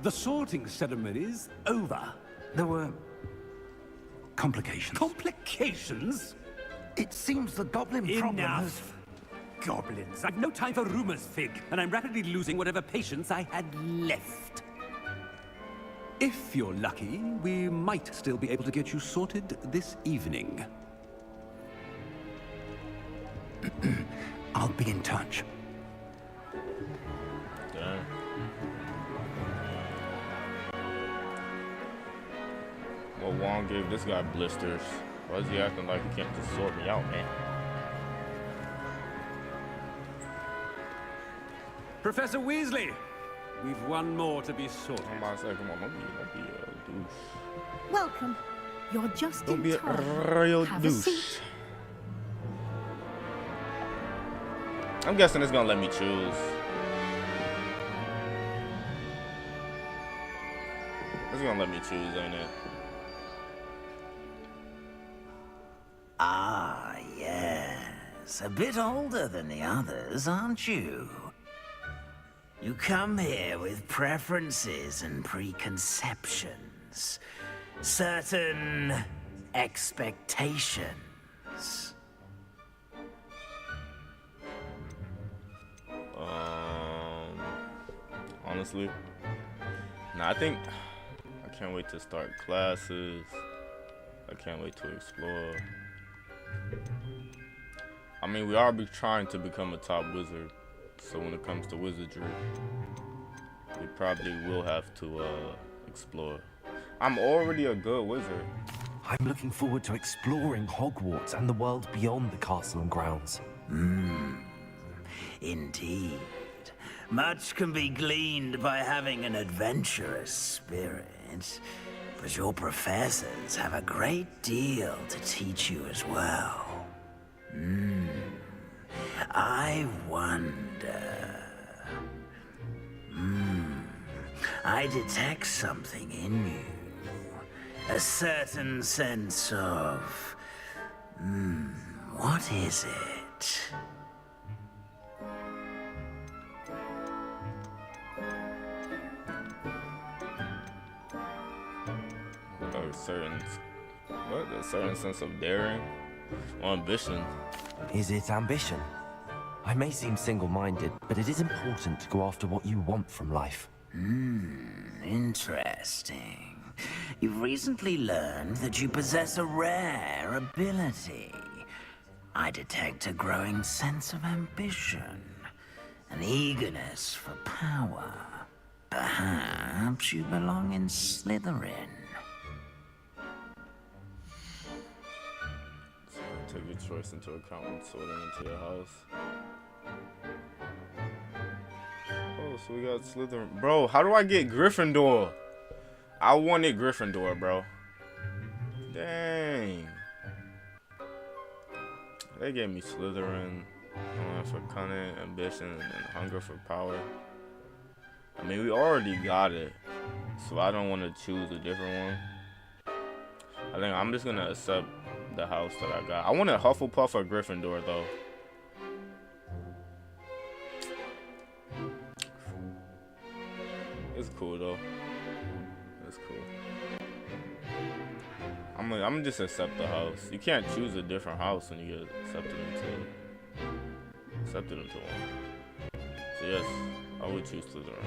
The sorting ceremony's over. There were complications. Complications? It seems the goblin problem has... Enough. Goblins. I've no time for rumors, Fig, and I'm rapidly losing whatever patience I had left. If you're lucky, we might still be able to get you sorted this evening. I'll be in touch. Damn. Well, Wong gave this guy blisters. Why is he acting like he can't just sort me out, man? Professor Weasley, we've one more to be sorted. I'm about to say, come on, don't be a douche. Welcome. You're just Don't in be a time. real Have a douche. seat. I'm guessing it's gonna let me choose. It's gonna let me choose, ain't it? Ah, yes. A bit older than the others, aren't you? You come here with preferences and preconceptions. Certain expectations. Honestly, I think I can't wait to start classes. I can't wait to explore. I mean, we are trying to become a top wizard, so when it comes to wizardry, we probably will have to explore. I'm already a good wizard. I'm looking forward to exploring Hogwarts and the world beyond the castle and grounds. Indeed. Much can be gleaned by having an adventurous spirit, but your professors have a great deal to teach you as well. I wonder... I detect something in you. A certain sense of... what is it? A certain sense of daring or ambition. Is it ambition? I may seem single-minded, but it is important to go after what you want from life. Interesting. You've recently learned that you possess a rare ability. I detect a growing sense of ambition, an eagerness for power. Perhaps you belong in Slytherin. Take your choice into account when sorting into your house. Oh, so we got Slytherin. Bro, how do I get Gryffindor? I wanted Gryffindor, bro. Dang. They gave me Slytherin. For cunning, ambition, and hunger for power. I mean, we already got it. So I don't want to choose a different one. I think I'm just going to accept the house that I got. I wanted Hufflepuff or Gryffindor though. It's cool though. It's cool. I'm gonna just accept the house. You can't choose a different house when you get accepted into one. So yes, I would choose Slytherin.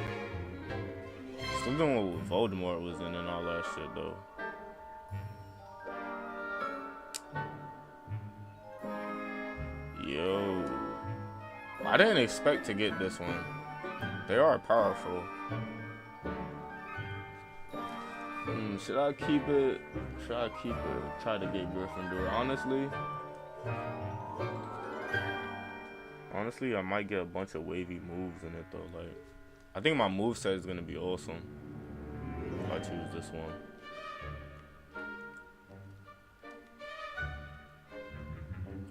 Slytherin with Voldemort was in and all that shit though. Yo, I didn't expect to get this one. They are powerful. Should I keep it? Should I keep it? Try to get Gryffindor. Honestly, I might get a bunch of wavy moves in it though. Like, I think my moveset is gonna be awesome if I choose this one.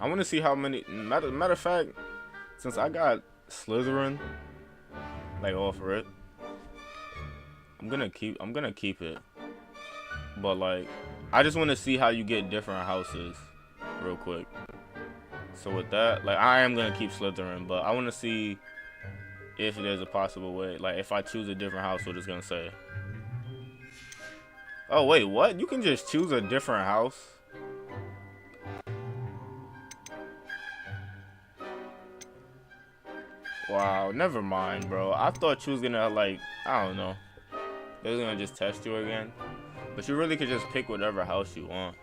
I want to see how many. Matter of fact, since I got Slytherin, like off rip, I'm gonna keep it. But like, I just want to see how you get different houses, real quick. So with that, like, I am gonna keep Slytherin, but I want to see if there's a possible way. Like, if I choose a different house, what it's gonna say. Oh wait, what? You can just choose a different house. Wow, never mind, bro. I thought you was gonna, like, I don't know. They was gonna just test you again. But you really could just pick whatever house you want.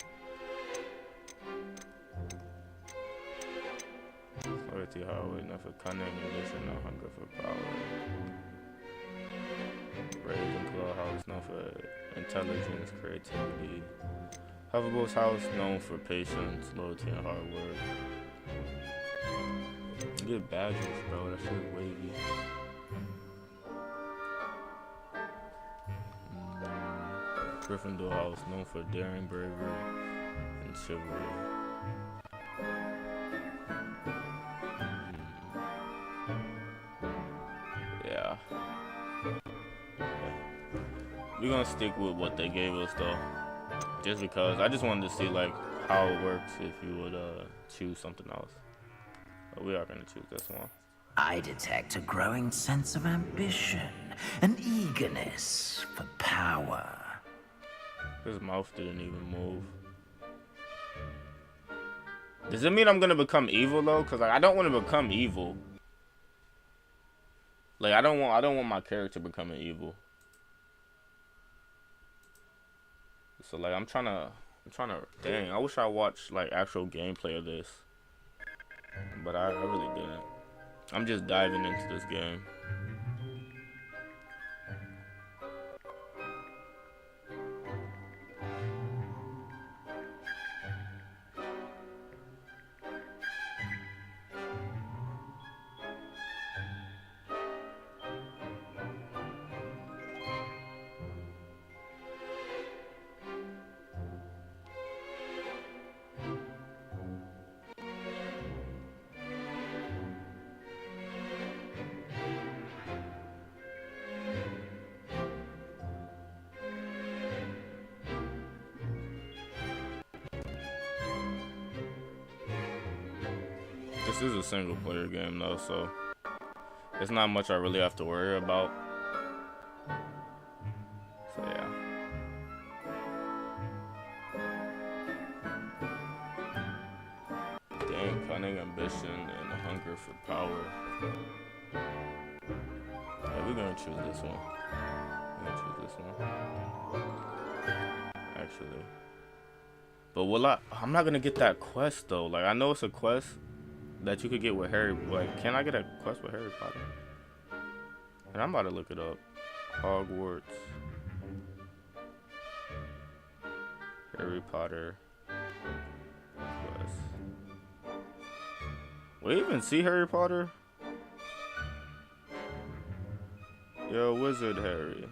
Loyalty, highway, enough for cunning, ambition, no hunger for power. Ravenclaw house, known for intelligence, creativity. Hufflepuff's house, known for patience, loyalty, and hard work. Get badges, bro. That shit is wavy. Gryffindor House, known for daring, bravery, and chivalry. Yeah. We're gonna stick with what they gave us though. Just because I just wanted to see like how it works if you would choose something else. But we are gonna choose this one. I detect a growing sense of ambition, an eagerness for power. His mouth didn't even move. Does it mean I'm gonna become evil though? Cause like I don't want to become evil. Like I don't want my character becoming evil. So like I'm trying to dang, I wish I watched like actual gameplay of this. But I really didn't. I'm just diving into this game. This is a single player game though, so it's not much I really have to worry about. So yeah. Dang, cunning, ambition, and a hunger for power. Yeah, we're gonna choose this one. We're gonna choose this one. Actually. But will I'm not gonna get that quest though. Like I know it's a quest that you could get with Harry. Like, can I get a quest with Harry Potter? And I'm about to look it up. Hogwarts. Harry Potter quest. We even see Harry Potter? Yo, Wizard Harry.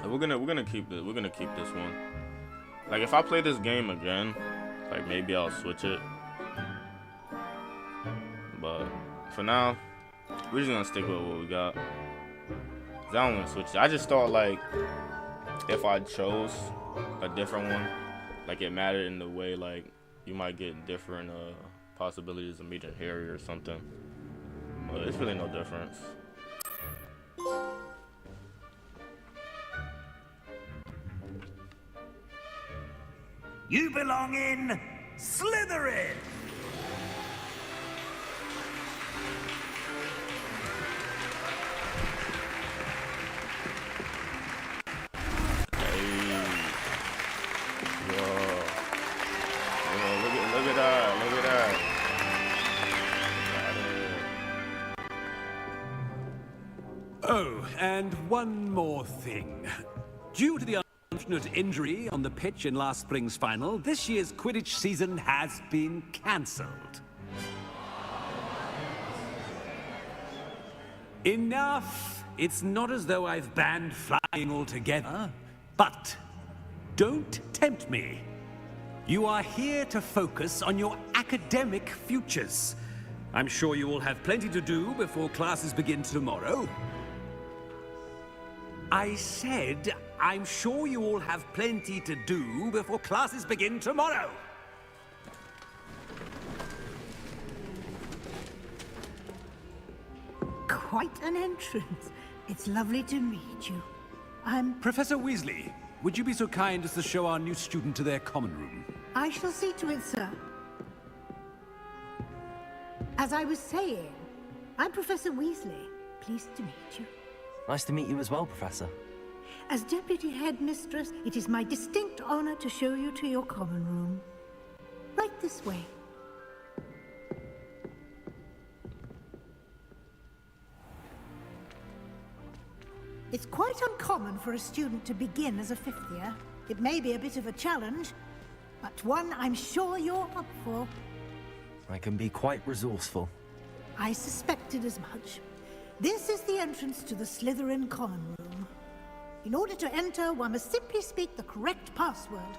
We're gonna keep this. We're gonna keep this one. Like if I play this game again, like maybe I'll switch it. But for now, we're just gonna stick with what we got. 'Cause I don't want to switch it. I just thought like if I chose a different one, like it mattered in the way like you might get different possibilities of meeting Harry or something. But it's really no difference. You belong in Slytherin! Look at that. Oh, and one more thing. Due to the unfortunate injury on the pitch in last spring's final, this year's Quidditch season has been cancelled. Enough! It's not as though I've banned flying altogether, but don't tempt me. You are here to focus on your academic futures. I'm sure you all have plenty to do before classes begin tomorrow. I said, I'm sure you all have plenty to do before classes begin tomorrow. quite an entrance. It's lovely to meet you. Professor Weasley, would you be so kind as to show our new student to their common room? I shall see to it, sir. As I was saying, I'm Professor Weasley. Pleased to meet you. Nice to meet you as well, Professor. As Deputy Headmistress, it is my distinct honor to show you to your common room. Right this way. It's quite uncommon for a student to begin as a fifth year. It may be a bit of a challenge, but one I'm sure you're up for. I can be quite resourceful. I suspected as much. This is the entrance to the Slytherin common room. In order to enter, one must simply speak the correct password.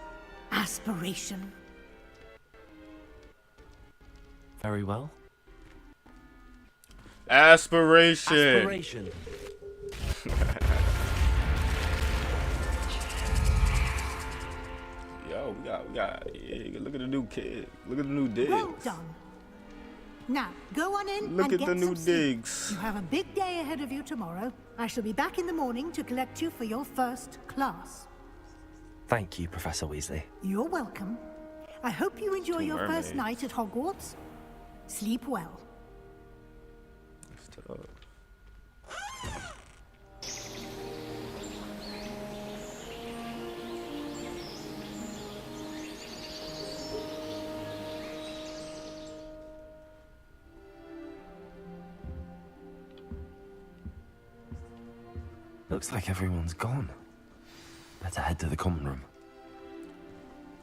Aspiration. Very well. Aspiration. Aspiration. Yo, we got, yeah, look at the new kid. Look at the new digs. Well done. Now, go on in Look and at get the new some sleep. digs. You have a big day ahead of you tomorrow. I shall be back in the morning to collect you for your first class. Thank you, Professor Weasley. You're welcome. I hope you enjoy Two your mermaids. first night at Hogwarts. Sleep well. Looks like everyone's gone. Better head to the common room.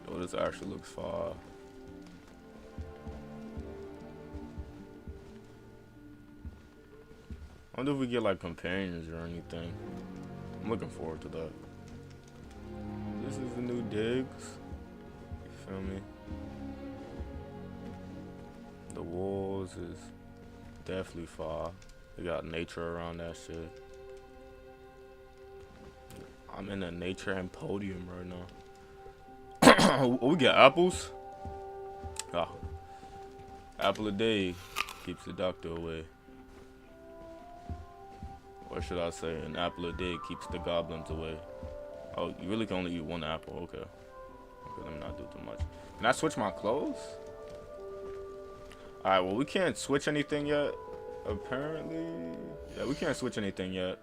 Yo, this actually looks far. I wonder if we get like companions or anything. I'm looking forward to that. This is the new digs. You feel me? The walls is definitely far. They got nature around that shit. I'm in a nature and podium right now. We got apples. Oh. Apple a day keeps the doctor away. Or should I say, an apple a day keeps the goblins away. Oh, you really can only eat one apple. Okay. Okay, let me not do too much. Can I switch my clothes? Alright, well, we can't switch anything yet. Apparently. Yeah, we can't switch anything yet.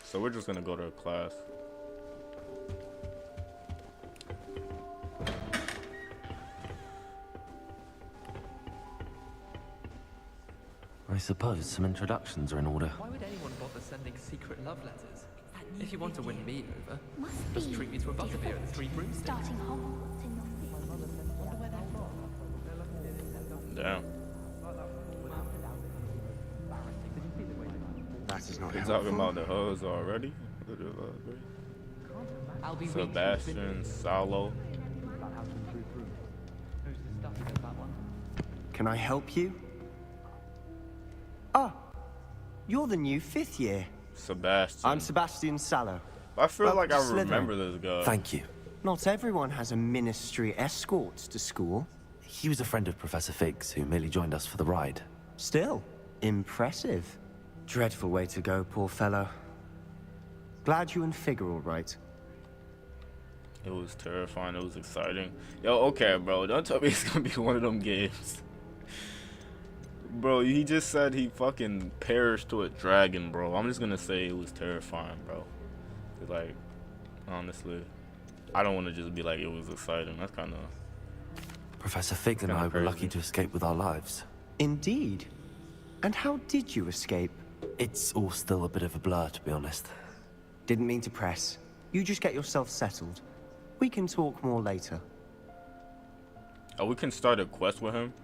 So we're just gonna go to class. I suppose some introductions are in order. Why would anyone bother sending secret love letters? If you want to win me over, just treat me to a butterbeer at the Three Broomsticks. Starting Hogwarts in your Damn. That is not You're helpful. talking about the hose already? Sebastian, Salo. Can I help you? Ah, you're the new fifth year. Sebastian. I'm Sebastian Sallow. I feel like I Slytherin. remember this guy. Thank you. Not everyone has a ministry escort to school. He was a friend of Professor Fig's who merely joined us for the ride. Still, impressive. Dreadful way to go, poor fellow. Glad you and Fig are all right. It was terrifying. It was exciting. Yo, okay, bro. Don't tell me it's gonna be one of them games. Bro, he just said he fucking perished to a dragon, bro. I'm just gonna say it was terrifying, bro. It's like, honestly, I don't want to just be like it was exciting. That's kind of... Professor Fig and I were lucky to escape with our lives. Indeed. And how did you escape? It's all still a bit of a blur, to be honest. Didn't mean to press. You just get yourself settled. We can talk more later. Oh, we can start a quest with him?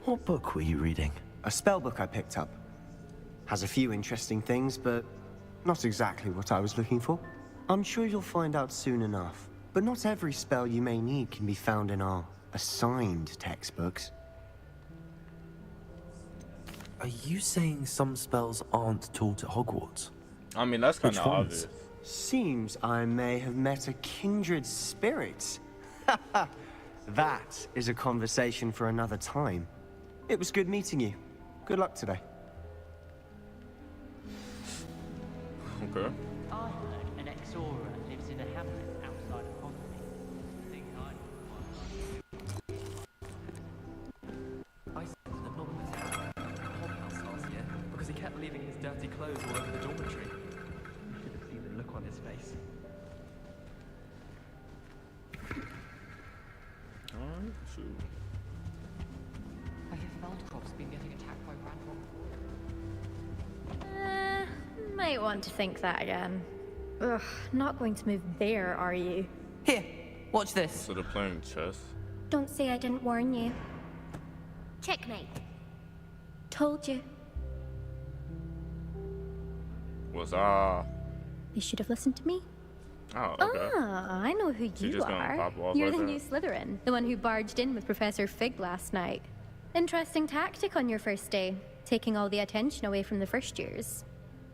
What book were you reading? A spell book I picked up. Has a few interesting things, but not exactly what I was looking for. I'm sure you'll find out soon enough. But not every spell you may need can be found in our assigned textbooks. Are you saying some spells aren't taught at Hogwarts? I mean, that's kind Which of ones? obvious. Seems I may have met a kindred spirit. That is a conversation for another time. It was good meeting you. Good luck today. Okay. I heard an ex-Aura lives in a hamlet outside of Hogwarts. Think I sent an anonymous hobhouse last year because he kept leaving his dirty clothes all over the dormitory. You should have seen the look on his face. Alright, shoot. I hear Feldkopf's been getting attacked by Might want to think that again. Ugh, not going to move there, are you? Here, watch this. So they're playing chess. Don't say I didn't warn you. Checkmate. Told you. What's You should have listened to me. Oh, okay. Ah, I know who So you just gonna are. pop off You're like the that? new Slytherin, the one who barged in with Professor Fig last night. Interesting tactic on your first day, taking all the attention away from the first years.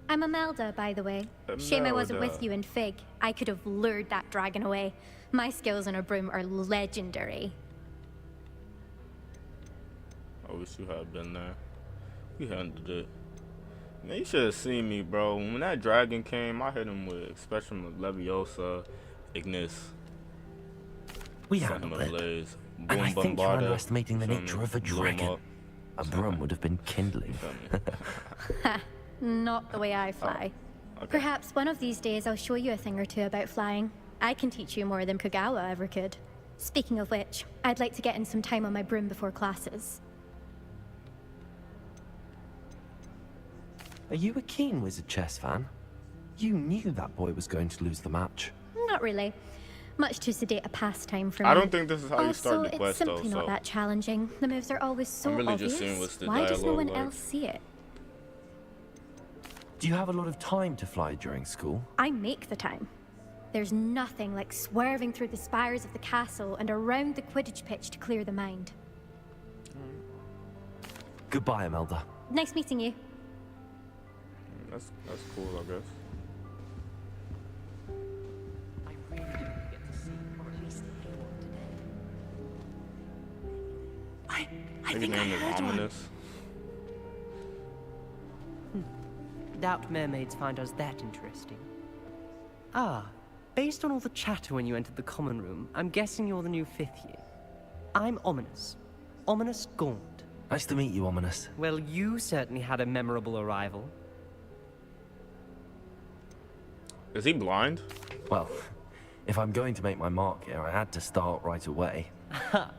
I'm Imelda, by the way. Shame I wasn't with you in Fig. I could have lured that dragon away. My skills on a broom are legendary. I wish you had been there. You handled it. Man, you should have seen me, bro. When that dragon came, I hit him with Spectrum Leviosa, Ignis. We Set handled him it. ablaze. And Boom, I think you're Bombarda. underestimating the Feel me? nature of a Blew him dragon. up. A broom would have been kindling. Ha, not the way I fly. Okay. Perhaps one of these days I'll show you a thing or two about flying. I can teach you more than Kogawa ever could. Speaking of which, I'd like to get in some time on my broom before classes. Are you a keen Wizard chess fan? You knew that boy was going to lose the match. Not really. Much too sedate a pastime for me. I don't think this is how you Also, start the it's quest, simply though. not that challenging. The moves are always so I'm really obvious. just seeing what's the Why does no dialogue one like. else see it? Do you have a lot of time to fly during school? I make the time. There's nothing like swerving through the spires of the castle and around the Quidditch pitch to clear the mind. Goodbye, Imelda. Nice meeting you. That's cool, I guess. I really didn't get to see, or at least hear one today. I His think I name is heard one. Ominous. Doubt mermaids find us that interesting. Ah, based on all the chatter when you entered the common room, I'm guessing you're the new 5th year. I'm Ominous. Ominous Gaunt. Nice to meet you, Ominous. Well, you certainly had a memorable arrival. Is he blind? Well, if I'm going to make my mark here, I had to start right away. Ha!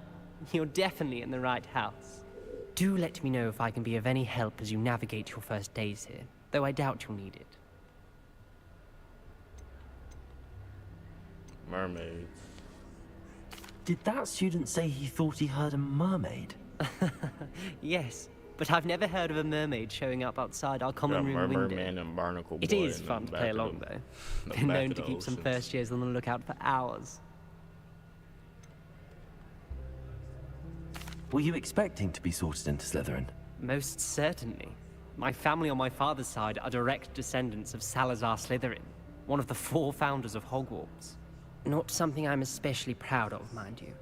You're definitely in the right house. Do let me know if I can be of any help as you navigate your first days here, though I doubt you'll need it. Mermaids. Did that student say he thought he heard a mermaid? Yes, but I've never heard of a mermaid showing up outside our common room window. Merman and Barnacle Boy. It is in fun the to back play of along, the- though. the Been back known of to the keep some ocean. first years on the lookout for hours. Were you expecting to be sorted into Slytherin? Most certainly. My family on my father's side are direct descendants of Salazar Slytherin, one of the 4 founders of Hogwarts. Not something I'm especially proud of, mind you.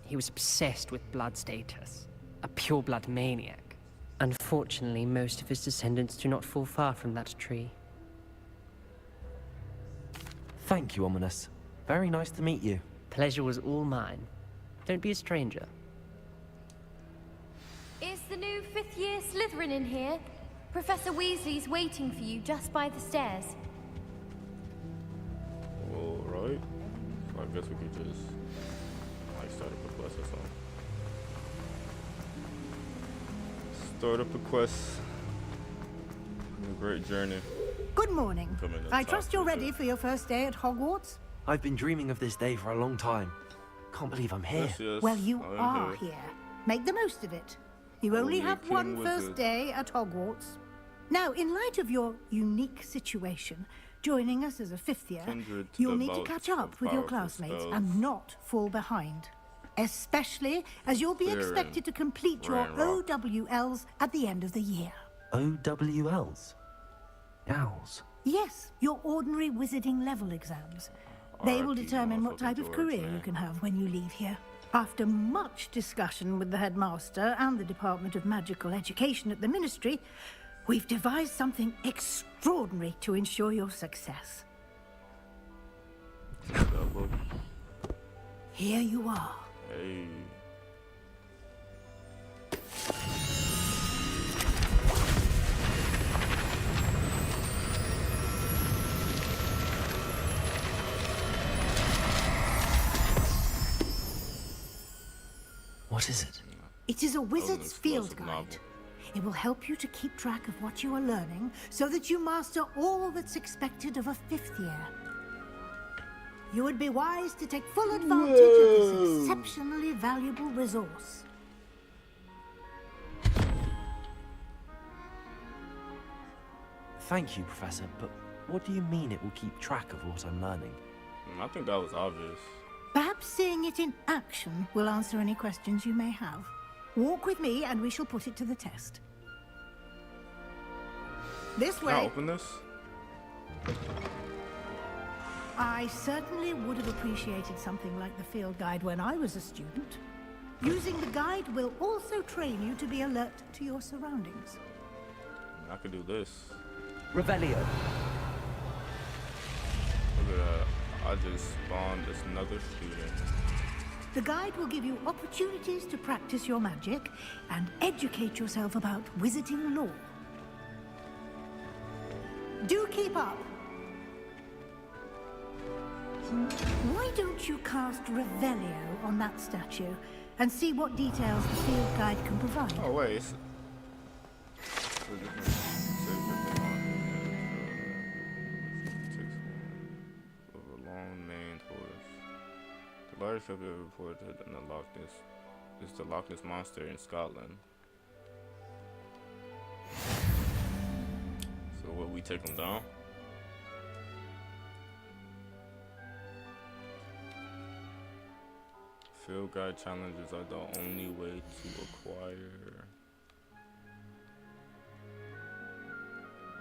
He was obsessed with blood status, a pure-blood maniac. Unfortunately, most of his descendants do not fall far from that tree. Thank you, Ominous. Very nice to meet you. Pleasure was all mine. Don't be a stranger. Is the new 5th year Slytherin in here? Professor Weasley's waiting for you just by the stairs. Alright. So I guess we could just like start up a quest or something. Start up a quest. A great journey. Good morning. Come in and I talk trust to you're us. ready for your first day at Hogwarts? I've been dreaming of this day for a long time. Can't believe I'm here. Yes, Well, you I am are here. Make the most of it. You only Only have King one Wizard. first day at Hogwarts. Now, in light of your unique situation, joining us as a 5th year, Kindred to you'll the need to vaults catch of up with your powerful classmates spells. and not fall behind. Especially as you'll be Clearing expected to complete your Rain Rock. OWLs at the end of the year. OWLs? Owls. Yes, your ordinary wizarding level exams. They will determine what type of career you can have when you leave here. After much discussion with the headmaster and the Department of Magical Education at the Ministry, we've devised something extremely extraordinary to ensure your success. Here you are. Hey. What is it? It is a wizard's field guide. It will help you to keep track of what you are learning so that you master all that's expected of a 5th year. You would be wise to take full advantage of this exceptionally valuable resource. Thank you, Professor, but what do you mean it will keep track of what I'm learning? I think that was obvious. Perhaps seeing it in action will answer any questions you may have. Walk with me and we shall put it to the test. This way. Can I open this? I certainly would have appreciated something like the field guide when I was a student. Using the guide will also train you to be alert to your surroundings. I could do this. Revelio. Look at that. I just spawned another student. The guide will give you opportunities to practice your magic and educate yourself about wizarding lore. Do keep up. Why don't you cast Revelio on that statue and see what details the field guide can provide? Oh, wait. The largest ship ever reported in the Loch Ness is the Loch Ness Monster in Scotland. So what, we take them down? Field guide challenges are the only way to acquire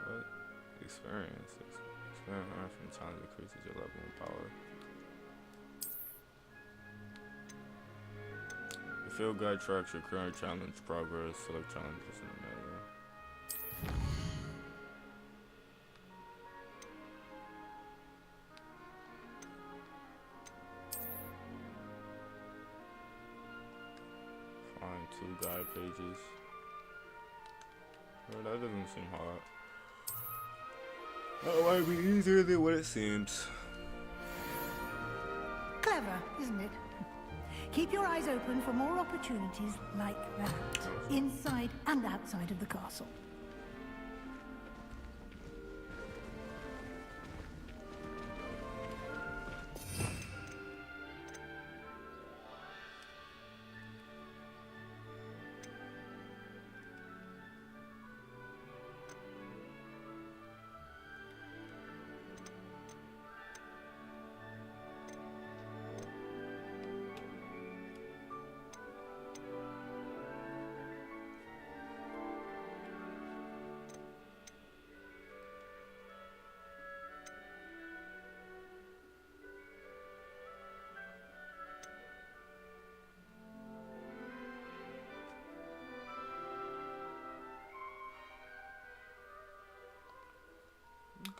what? Experience. Experience earned from challenge increases your level of power. The field guide tracks your current challenge progress, select challenges in the menu. Find 2 guide pages. Well, that doesn't seem hard. That might be easier than what it seems. Clever, isn't it? Keep your eyes open for more opportunities like that, inside and outside of the castle.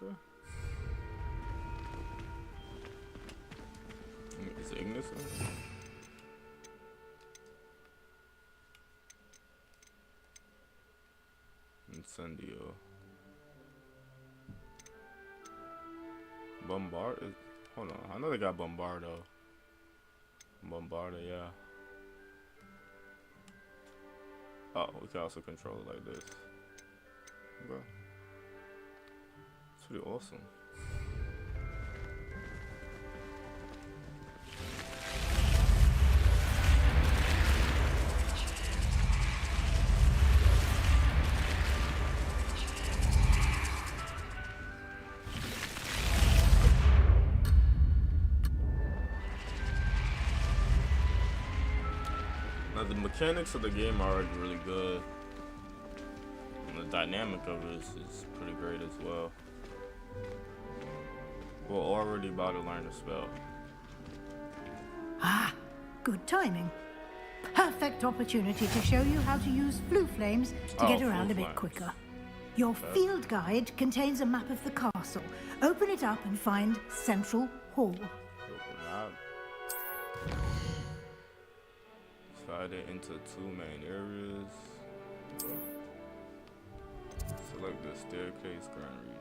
Okay. Is Ignis in it? Incendio. Bombard? Hold on. I know they got Bombardo. Bombarda, yeah. Oh, we can also control it like this. Okay. It's pretty awesome. Now the mechanics of the game are already really good. And the dynamic of it is pretty great as well. We're already about to learn the spell. Ah, good timing. Perfect opportunity to show you how to use blue flames to get around a bit quicker. Your field guide contains a map of the castle. Open it up and find Central Hall. Divided into 2 main areas. Select the staircase grand region.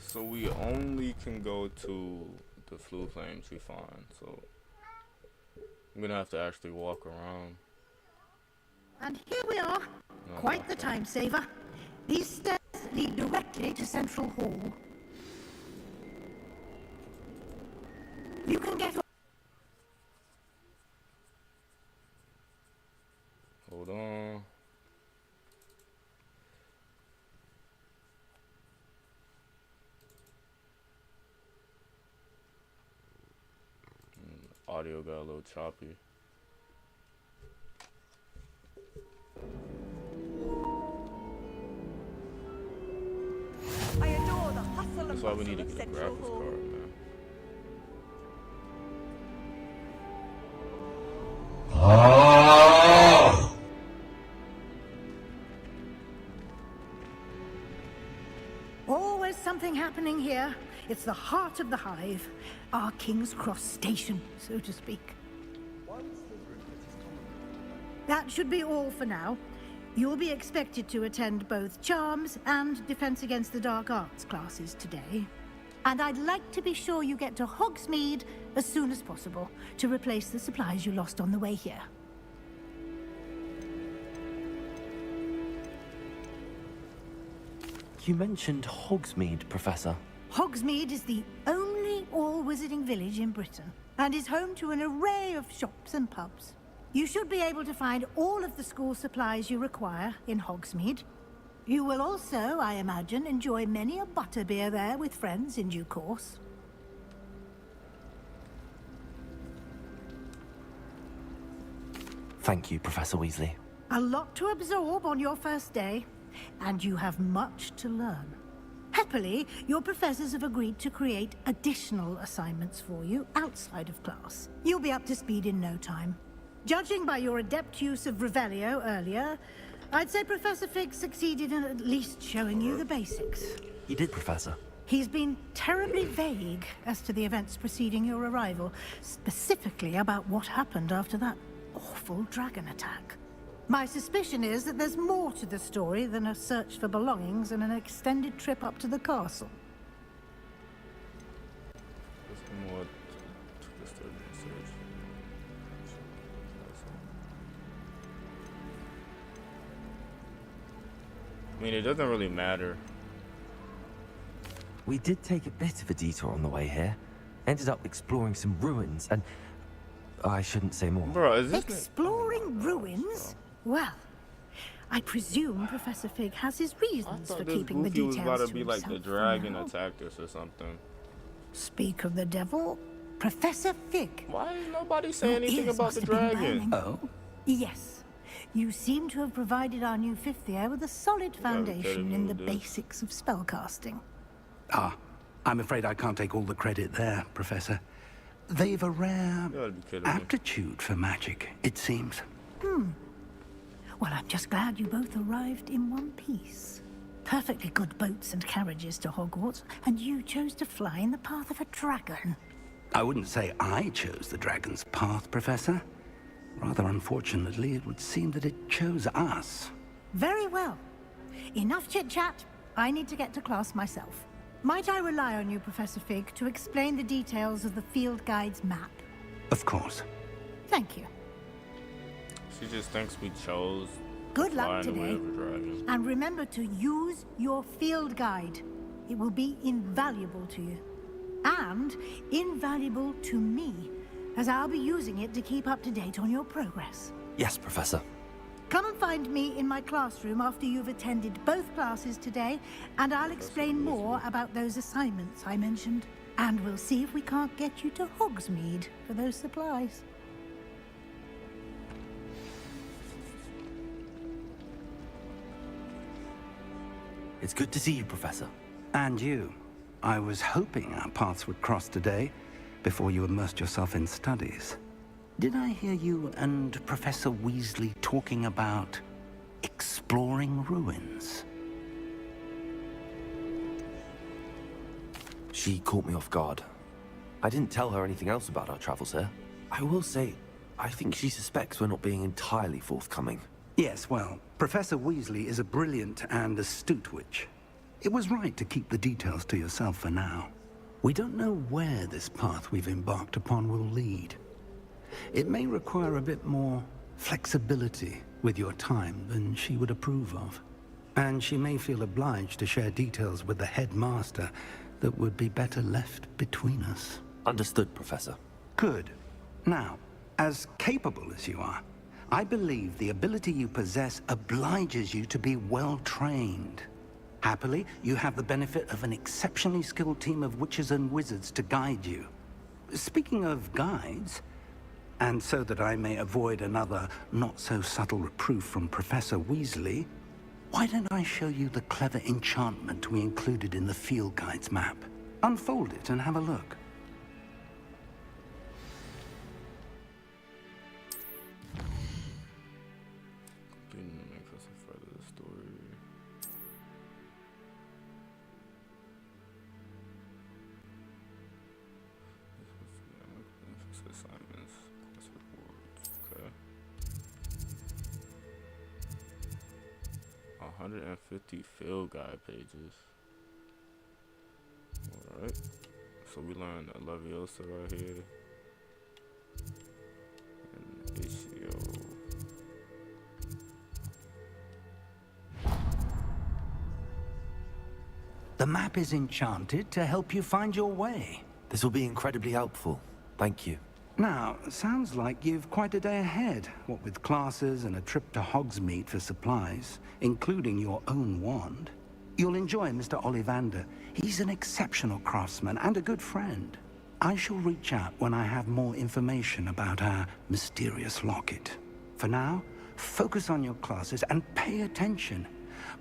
So we only can go to the flue flames we find, so I'm gonna have to actually walk around. And here we are. Quite the time saver. These stairs lead directly to Central Hall. You can get... Hold on. Audio got a little choppy. I adore the hustle and That's why we bustle need to of get a Central graphics Hall. card, man. Always something happening here. It's the heart of the hive. Our King's Cross station, so to speak. That should be all for now. You'll be expected to attend both Charms and Defense Against the Dark Arts classes today. And I'd like to be sure you get to Hogsmeade as soon as possible to replace the supplies you lost on the way here. You mentioned Hogsmeade, Professor. Hogsmeade is the only all-wizarding village in Britain and is home to an array of shops and pubs. You should be able to find all of the school supplies you require in Hogsmeade. You will also, I imagine, enjoy many a butterbeer there with friends in due course. Thank you, Professor Weasley. A lot to absorb on your first day, and you have much to learn. Happily, your professors have agreed to create additional assignments for you outside of class. You'll be up to speed in no time. Judging by your adept use of Revelio earlier, I'd say Professor Fig succeeded in at least showing you the basics. He did, Professor. He's been terribly vague as to the events preceding your arrival, specifically about what happened after that awful dragon attack. My suspicion is that there's more to the story than a search for belongings and an extended trip up to the castle. I mean, it doesn't really matter. We did take a bit of a detour on the way here. Ended up exploring some ruins and... I shouldn't say more. Bro, is this... Exploring ruins? Well, I presume Professor Fig has his reasons for keeping the details to himself. was about to be like the dragon attacked us or something. Speak of the devil, Professor Fig. Why did nobody say anything about the dragon? Oh? Yes. You seem to have provided our new fifth year with a solid foundation in the basics of spellcasting. Ah, I'm afraid I can't take all the credit there, Professor. They've a rare aptitude for magic, it seems. Well, I'm just glad you both arrived in one piece. Perfectly good boats and carriages to Hogwarts, and you chose to fly in the path of a dragon. I wouldn't say I chose the dragon's path, Professor. Rather unfortunately, it would seem that it chose us. Very well. Enough chit-chat. I need to get to class myself. Might I rely on you, Professor Fig, to explain the details of the field guide's map? Of course. Thank you. She just thinks we chose. Good luck today. And remember to use your field guide. It will be invaluable to you. And invaluable to me, as I'll be using it to keep up to date on your progress. Yes, Professor. Come and find me in my classroom after you've attended both classes today, and I'll explain more about those assignments I mentioned. And we'll see if we can't get you to Hogsmeade for those supplies. It's good to see you, Professor. And you. I was hoping our paths would cross today, before you immersed yourself in studies. Did I hear you and Professor Weasley talking about exploring ruins? She caught me off guard. I didn't tell her anything else about our travels here. I will say, I think she suspects we're not being entirely forthcoming. Yes, well, Professor Weasley is a brilliant and astute witch. It was right to keep the details to yourself for now. We don't know where this path we've embarked upon will lead. It may require a bit more flexibility with your time than she would approve of. And she may feel obliged to share details with the headmaster that would be better left between us. Understood, Professor. Good. Now, as capable as you are, I believe the ability you possess obliges you to be well trained. Happily, you have the benefit of an exceptionally skilled team of witches and wizards to guide you. Speaking of guides, and so that I may avoid another not-so-subtle reproof from Professor Weasley, why don't I show you the clever enchantment we included in the field guide's map? Unfold it and have a look. Assignments, quest rewards, okay. 150 field guide pages. Alright. So we learned a Leviosa right here. And Ishio. The map is enchanted to help you find your way. This will be incredibly helpful. Thank you. Now, sounds like you've quite a day ahead, what with classes and a trip to Hogsmeade for supplies, including your own wand. You'll enjoy Mr. Ollivander. He's an exceptional craftsman and a good friend. I shall reach out when I have more information about our mysterious locket. For now, focus on your classes and pay attention.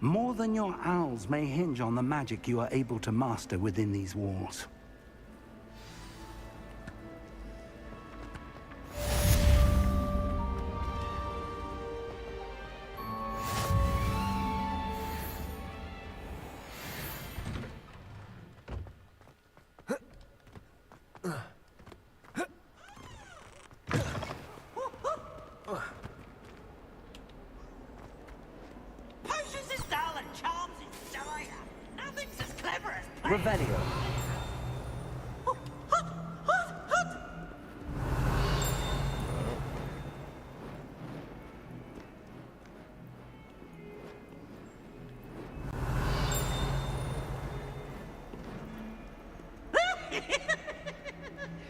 More than your owls may hinge on the magic you are able to master within these walls. Revelio.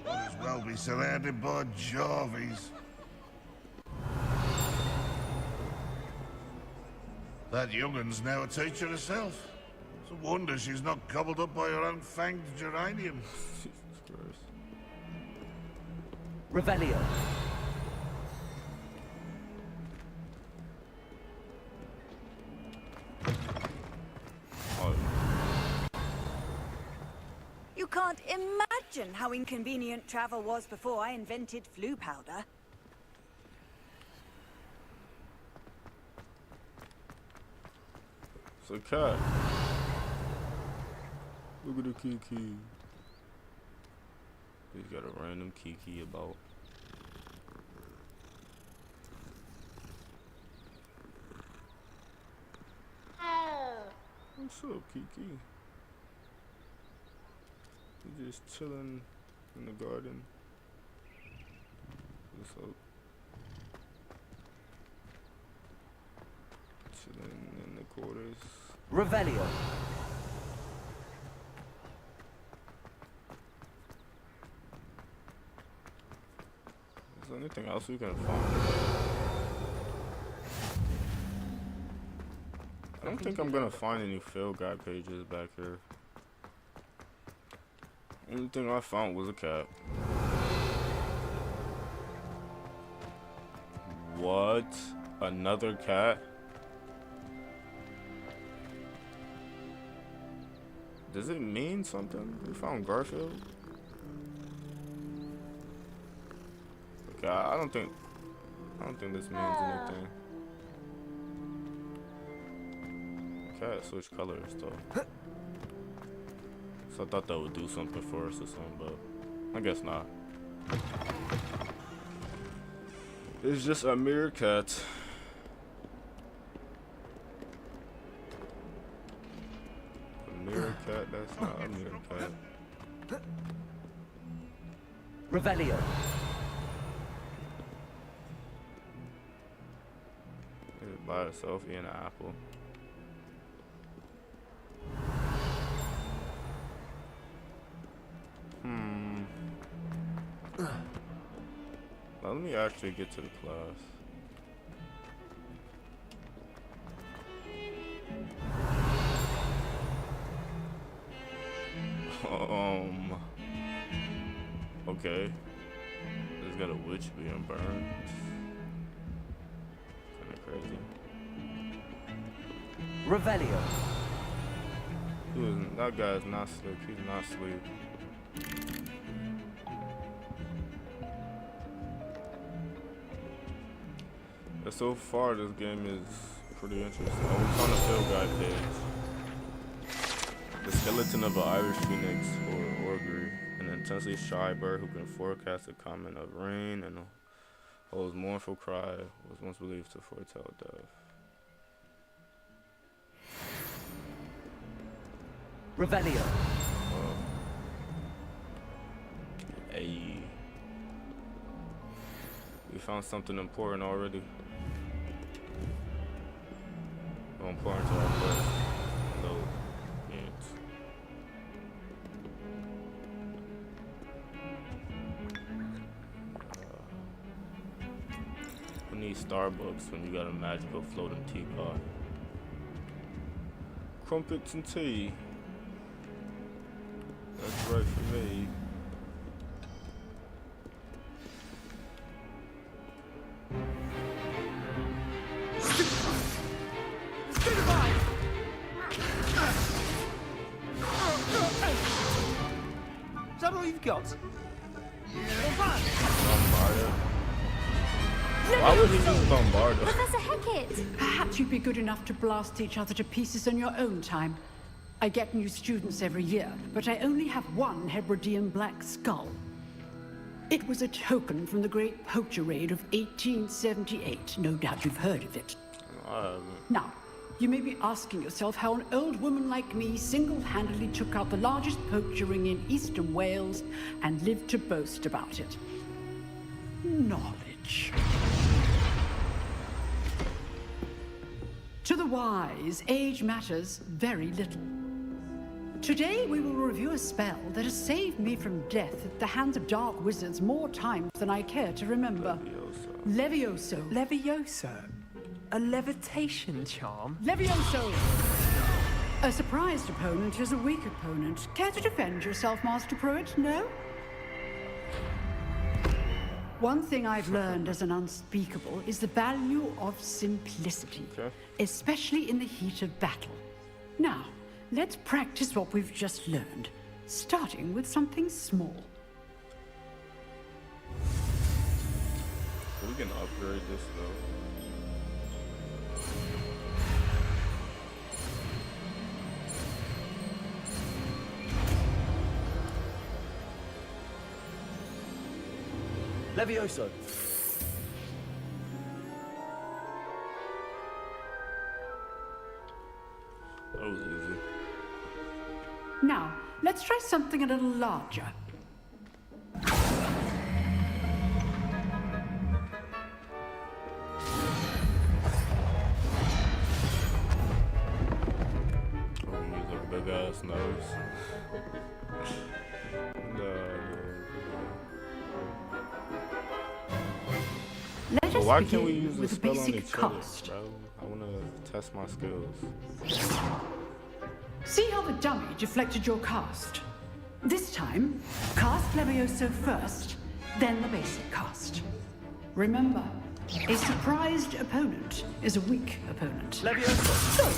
Might as well be surrounded by Jarvies. That young'un's now a teacher herself. It's a wonder she's not gobbled up by her own fanged geranium. Revelio. You can't imagine how inconvenient travel was before I invented flu powder. It's a cat. Look at the Kiki. He's got a random Kiki about. What's up, Kiki? You just chilling in the garden. What's up? Chilling in the quarters. Revelio. Is there anything else we can find? I don't think I'm gonna find any field guide pages back here. Only thing I found was a cat. What? Another cat? Does it mean something? We found Garfield? Okay, I don't think this means anything. Cat switch colors though. So I thought that would do something for us or something, but I guess not. It's just a mirror cat. A mirror cat? That's not a mirror cat. Revelio. It by itself eating an apple. Now let me actually get to the class. Okay. There's got a witch being burned. Kinda crazy. Revelio. That guy's not slick. He's not slick. But so far, this game is pretty interesting. Oh, we found a field guide page. The skeleton of an Irish phoenix or augury, an intensely shy bird who can forecast the coming of rain and holds mournful cry, was once believed to foretell death. Revelio. Hey. We found something important already. More important to our quest. Those games. Who needs Starbucks when you got a magical floating teapot? Crumpets and tea. That's right for me. Is that all you've got? Why would he use Bombardo? Professor Hecat! Perhaps you'd be good enough to blast each other to pieces in your own time. I get new students every year, but I only have one Hebridean black skull. It was a token from the Great Poacher Raid of 1878. No doubt you've heard of it. Now, you may be asking yourself how an old woman like me single-handedly took out the largest poacher ring in eastern Wales and lived to boast about it. Knowledge. To the wise, age matters very little. Today we will review a spell that has saved me from death at the hands of dark wizards more times than I care to remember. Levioso. Levioso? A levitation charm? Levioso! A surprised opponent is a weak opponent. Care to defend yourself, Master Pruitt? No? One thing I've learned as an unspeakable is the value of simplicity, especially in the heat of battle. Now, let's practice what we've just learned, starting with something small. We can upgrade this though. Levioso. That was easy. Now, let's try something a little larger. Big ass nose. Let why us can't we begin use the with a spell on basic each other, cast. bro? I wanna test my skills. See how the dummy deflected your cast? This time, cast Levioso first, then the basic cast. Remember, a surprised opponent is a weak opponent. Levioso.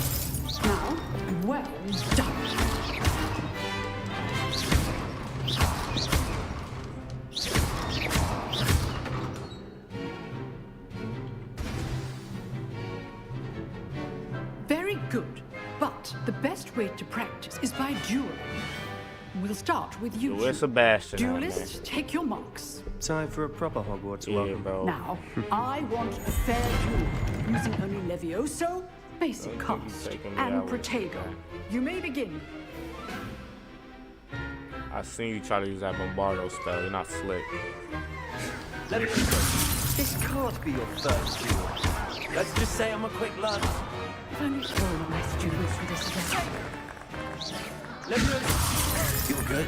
So, now, well done. Very good, but the best way to practice is by dueling. We'll start with you. Where's Sebastian? Duelists, take your marks. Time for a proper Hogwarts welcome. Bro. Now, I want a fair duel, using only Levioso, basic cast, and Protego. You may begin. I seen you try to use that Bombardo spell. You're not slick. Levioso, this can't be your first duel. Let's just say I'm a quick lunch. If only all of my students were this again. Levioso, you're good.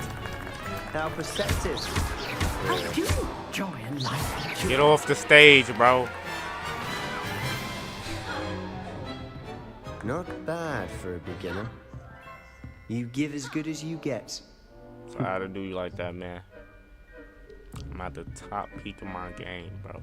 How perceptive. I do enjoy a lively Get off the stage, bro. Not bad for a beginner. You give as good as you get. So how to do you like that, man? I'm at the top peak of my game, bro.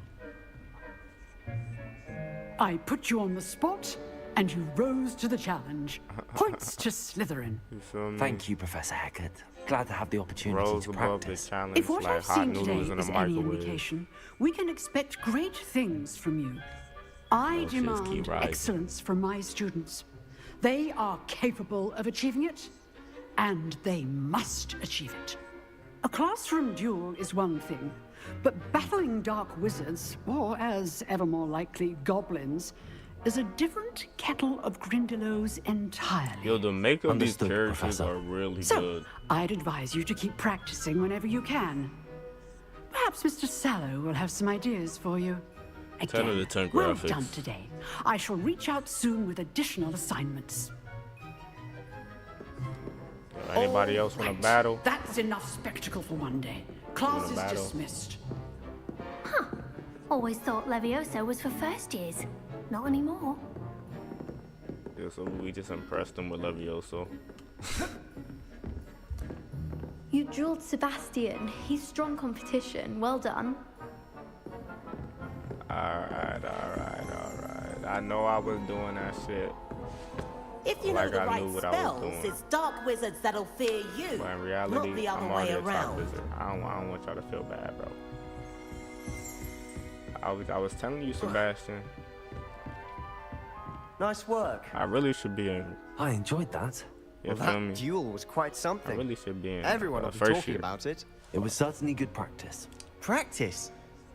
I put you on the spot, and you rose to the challenge. Points to Slytherin. You feel me? Thank you, Professor Haggard. Glad to have the opportunity Rose to above practice. the challenge If what like I've hot seen today noodles in a is any microwave. indication, we can expect great things from you. I Those shits keep demand rising. excellence from my students. They are capable of achieving it, and they must achieve it. A classroom duel is one thing, but battling dark wizards, or as ever more likely, goblins, is a different kettle of Grindylows entirely. Yo, the makeup of these Understood, characters Professor. are really So, good. I'd advise you to keep practicing whenever you can. Perhaps Mr. Sallow will have some ideas for you. Tell her to turn Well graphics. done today. I shall reach out soon with additional assignments. Anybody else want to battle? That's enough spectacle for one day. Class is battle? dismissed. Huh. Always thought Levioso was for first years. Not anymore. Yeah, so we just impressed them with Levioso. You dueled Sebastian. He's strong competition. Well done. Alright. I know I was doing that shit. If you like know the I right knew what I was spells, doing. it's dark wizards that'll fear you, But in reality, not the other I'm way already a top around. wizard. I don't want y'all to feel bad, bro. I was telling you, Sebastian. Nice work. I really should be in. I enjoyed that. You Well, feel me? that duel was quite something. I really should be in. Everyone will be first talking year. about it. It was certainly good practice. Practice?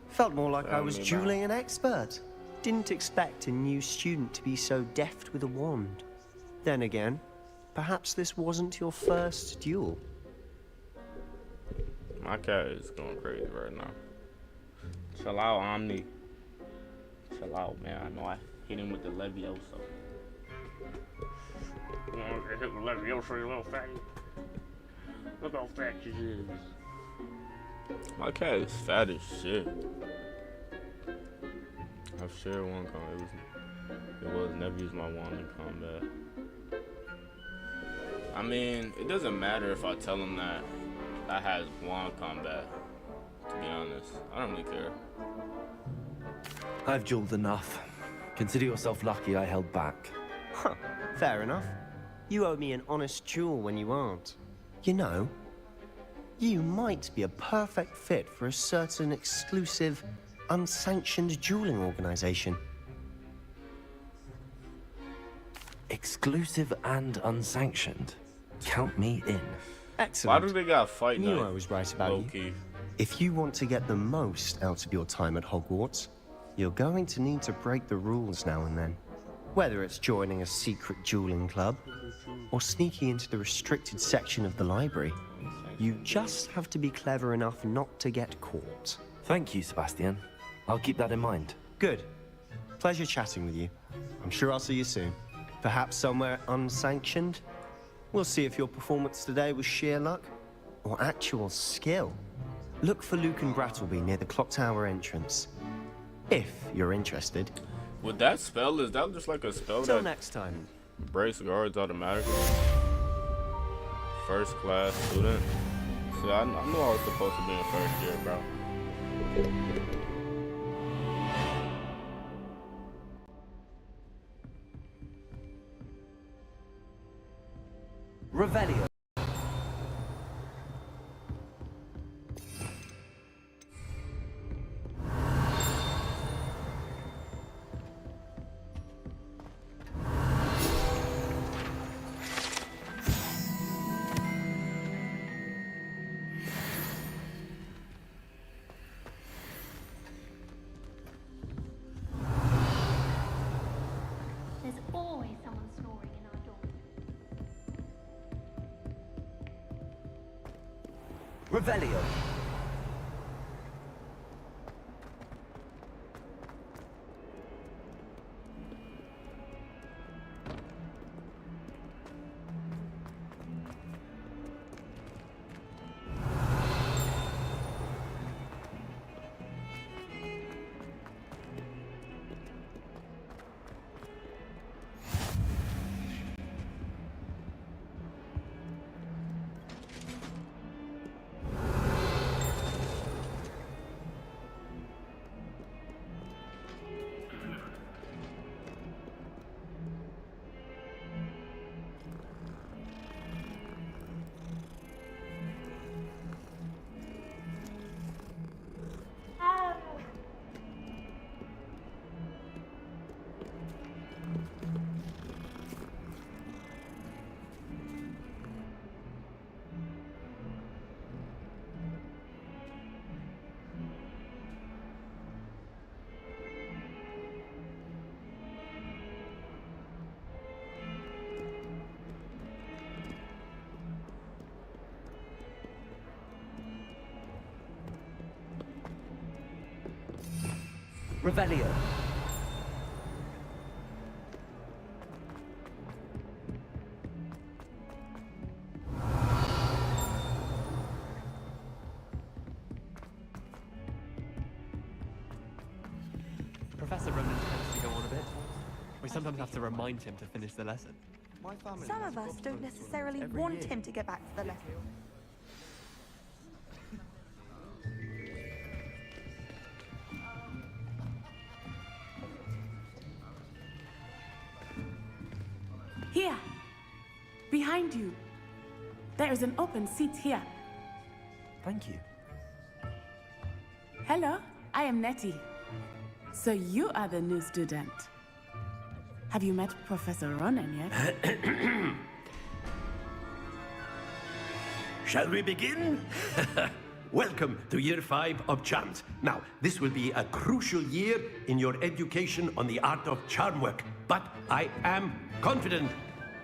Felt more like I Tell was me dueling an expert. Didn't expect a new student to be so deft with a wand. Then again, perhaps this wasn't your first duel. My cat is going crazy right now. Chill out, Omni. Chill out, man. I know I hit him with the Levioso. You want to hit with Levioso, you little fatty? Look how fat she is. My cat is fat as shit. I've shared one combat. It was never used my wand in combat. I mean, it doesn't matter if I tell him that has wand combat. To be honest, I don't really care. I've dueled enough. Consider yourself lucky I held back. Huh, fair enough. You owe me an honest duel when you aren't. You know, you might be a perfect fit for a certain exclusive, unsanctioned dueling organization. Exclusive and unsanctioned. Count me in. Excellent. Why do they got fight Knew night? I was right about Low-key. you. If you want to get the most out of your time at Hogwarts, you're going to need to break the rules now and then. Whether it's joining a secret dueling club or sneaking into the restricted section of the library, you just have to be clever enough not to get caught. Thank you, Sebastian. I'll keep that in mind. Good. Pleasure chatting with you. I'm sure I'll see you soon. Perhaps somewhere unsanctioned? We'll see if your performance today was sheer luck or actual skill. Look for Luke and Brattleby near the clock tower entrance. If you're interested. With that spell, is that just like a spell Till that next time. breaks guards automatically? First class student. See, I knew I was supposed to be in first year, bro. Revelio. There's always someone snoring in our dorm. Revelio. Revelio. Professor Ronan tends to go on a bit. We sometimes have to remind him to finish the lesson. Some of us don't necessarily want him to get back to the lesson. Here, behind you. There is an open seat here. Thank you. Hello, I am Nettie. So you are the new student. Have you met Professor Ronan yet? Shall we begin? Welcome to Year 5 of Charms. Now, this will be a crucial year in your education on the art of charm work, but I am confident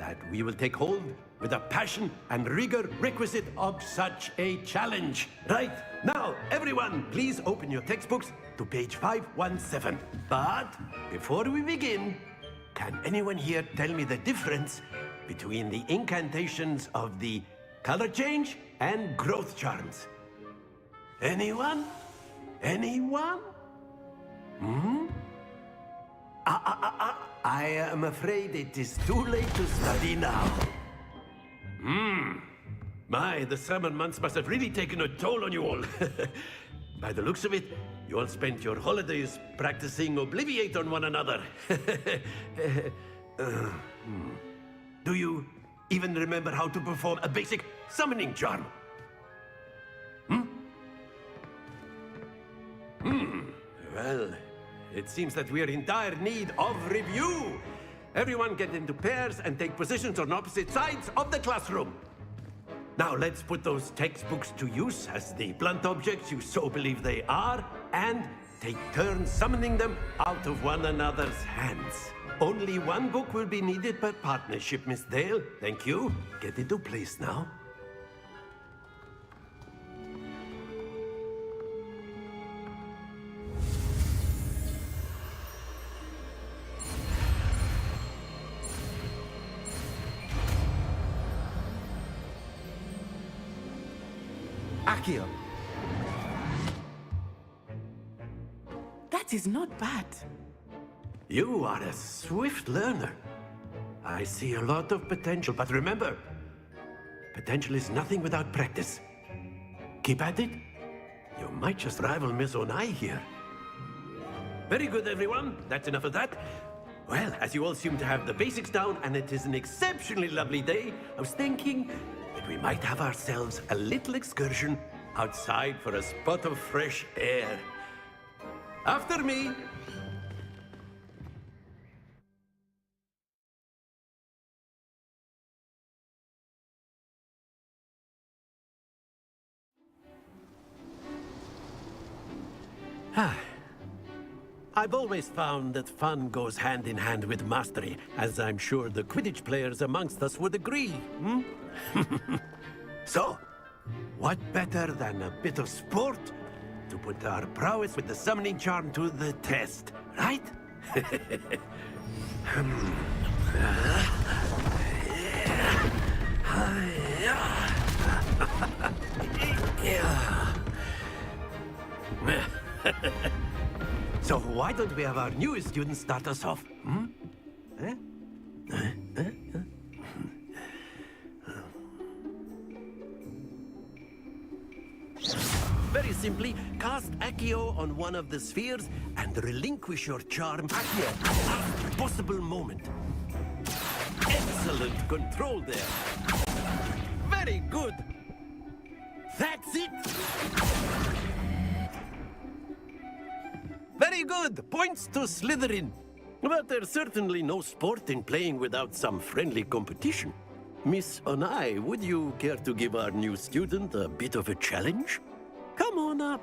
that we will take hold with the passion and rigor requisite of such a challenge. Right, now, everyone, please open your textbooks to page 517. But before we begin, can anyone here tell me the difference between the incantations of the color change and growth charms? Anyone? Anyone? Hmm? I am afraid it is too late to study now. My, the summer months must have really taken a toll on you all. By the looks of it, you all spent your holidays practicing Obliviate on one another. Do you even remember how to perform a basic summoning charm? Well, it seems that we are in dire need of review. Everyone get into pairs and take positions on opposite sides of the classroom. Now let's put those textbooks to use as the blunt objects you so believe they are, and take turns summoning them out of one another's hands. Only one book will be needed per partnership, Miss Dale. Thank you. Get into place now. Accio. That is not bad. You are a swift learner. I see a lot of potential, but remember, potential is nothing without practice. keep at it. You might just rival Miss Onai here. Very good, everyone. That's enough of that. Well, as you all seem to have the basics down, and it is an exceptionally lovely day, I was thinking that we might have ourselves a little excursion outside for a spot of fresh air. After me. I've always found that fun goes hand in hand with mastery, as I'm sure the Quidditch players amongst us would agree, hmm? So, what better than a bit of sport to put our prowess with the summoning charm to the test, right? So why don't we have our newest student start us off? Hmm? Very simply, cast Accio on one of the spheres and relinquish your charm at the last possible moment. Excellent control there. Very good. That's it. Very good! Points to Slytherin. But there's certainly no sport in playing without some friendly competition. Miss Onai, would you care to give our new student a bit of a challenge? Come on up.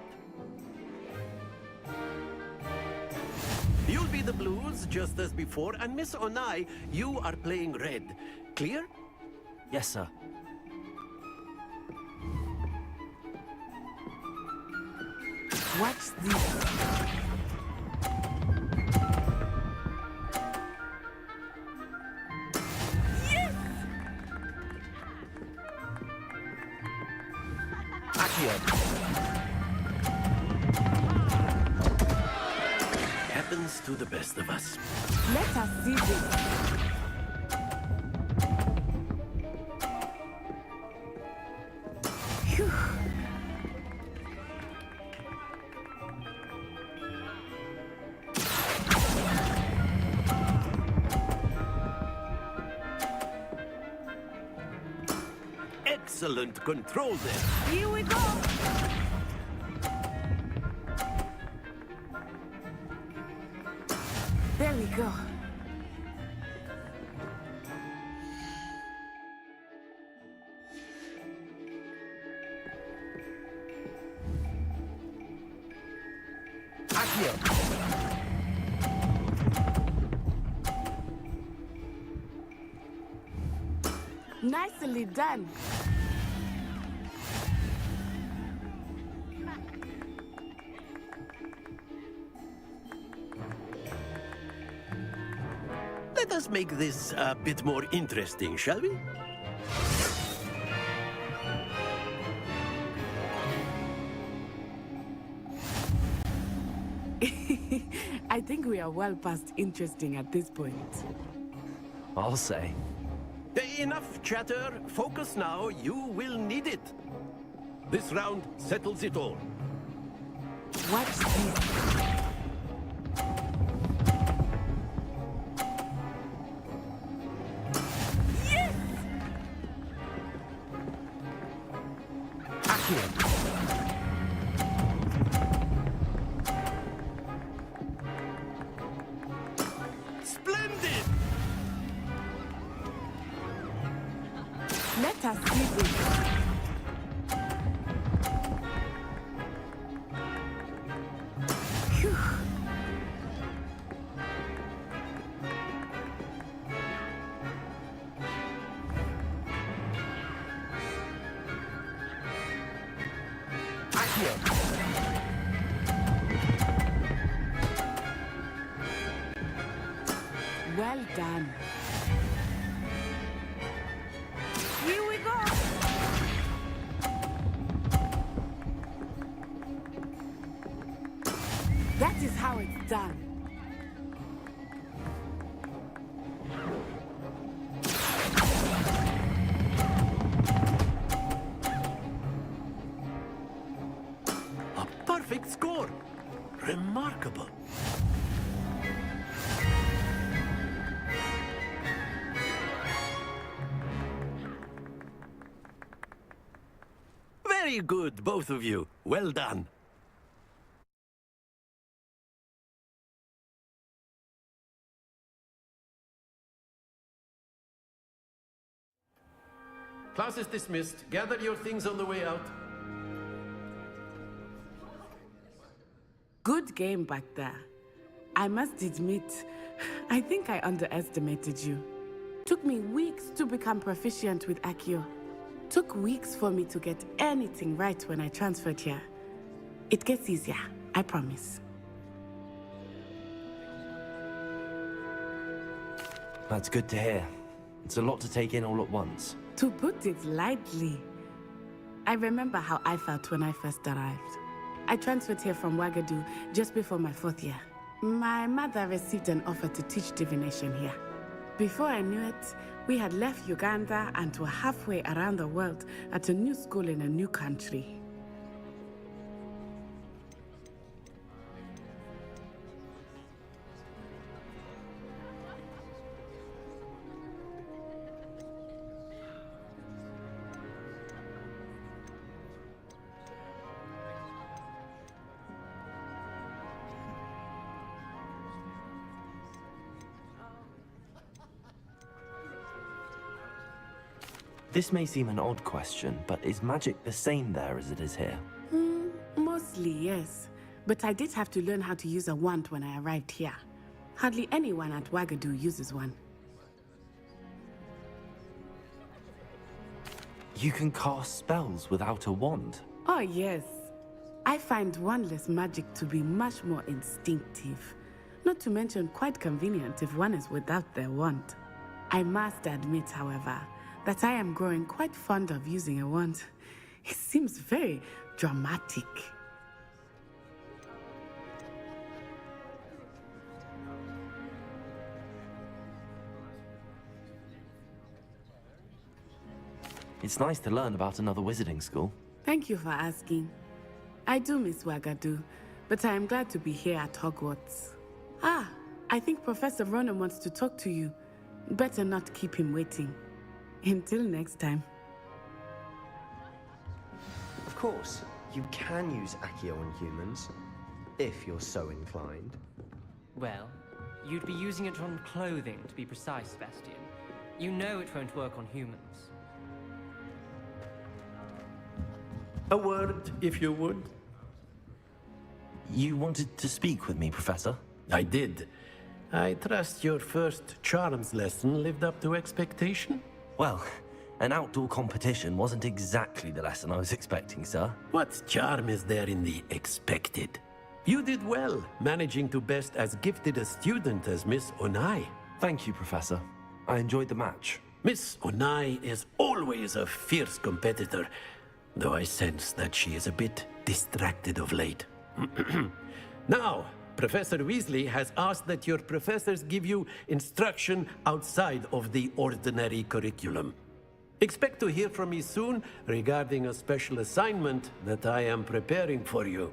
You'll be the blues, just as before, and Miss Onai, you are playing red. Clear? Yes, sir. What's this? Happens to the best of us. Let us see this. Phew. Excellent control there. Here we go. There we go. Nicely done. Let us make this a bit more interesting, shall we? I think we are well past interesting at this point. I'll say. Enough chatter. Focus now. You will need it. This round settles it all. What's this? Splendid! Let us see this. Phew. Well done. Here we go. That is how it's done. remarkable. Very good, both of you. Well done. Class is dismissed. Gather your things on the way out. Good game back there. I must admit, I think I underestimated you. Took me weeks to become proficient with Accio. Took weeks for me to get anything right when I transferred here. It gets easier, I promise. That's good to hear. It's a lot to take in all at once. To put it lightly, I remember how I felt when I first arrived. I transferred here from Wagadu just before my 4th year. My mother received an offer to teach divination here. Before I knew it, we had left Uganda and were halfway around the world at a new school in a new country. This may seem an odd question, but is magic the same there as it is here? Mostly, yes. But I did have to learn how to use a wand when I arrived here. Hardly anyone at Wagadu uses one. You can cast spells without a wand? Oh, yes. I find wandless magic to be much more instinctive. Not to mention quite convenient if one is without their wand. I must admit, however, that I am growing quite fond of using a wand. It seems very dramatic. It's nice to learn about another wizarding school. Thank you for asking. I do miss Wagadu, but I am glad to be here at Hogwarts. Ah, I think Professor Ronan wants to talk to you. Better not keep him waiting. Until next time. Of course, you can use Accio on humans, if you're so inclined. Well, you'd be using it on clothing, to be precise, Sebastian. You know it won't work on humans. A word, if you would. You wanted to speak with me, Professor? I did. I trust your first charms lesson lived up to expectation? Well, an outdoor competition wasn't exactly the lesson I was expecting, sir. What charm is there in the expected? You did well, managing to best as gifted a student as Miss Onai. Thank you, Professor. I enjoyed the match. Miss Onai is always a fierce competitor, though I sense that she is a bit distracted of late. Now, Professor Weasley has asked that your professors give you instruction outside of the ordinary curriculum. Expect to hear from me soon regarding a special assignment that I am preparing for you.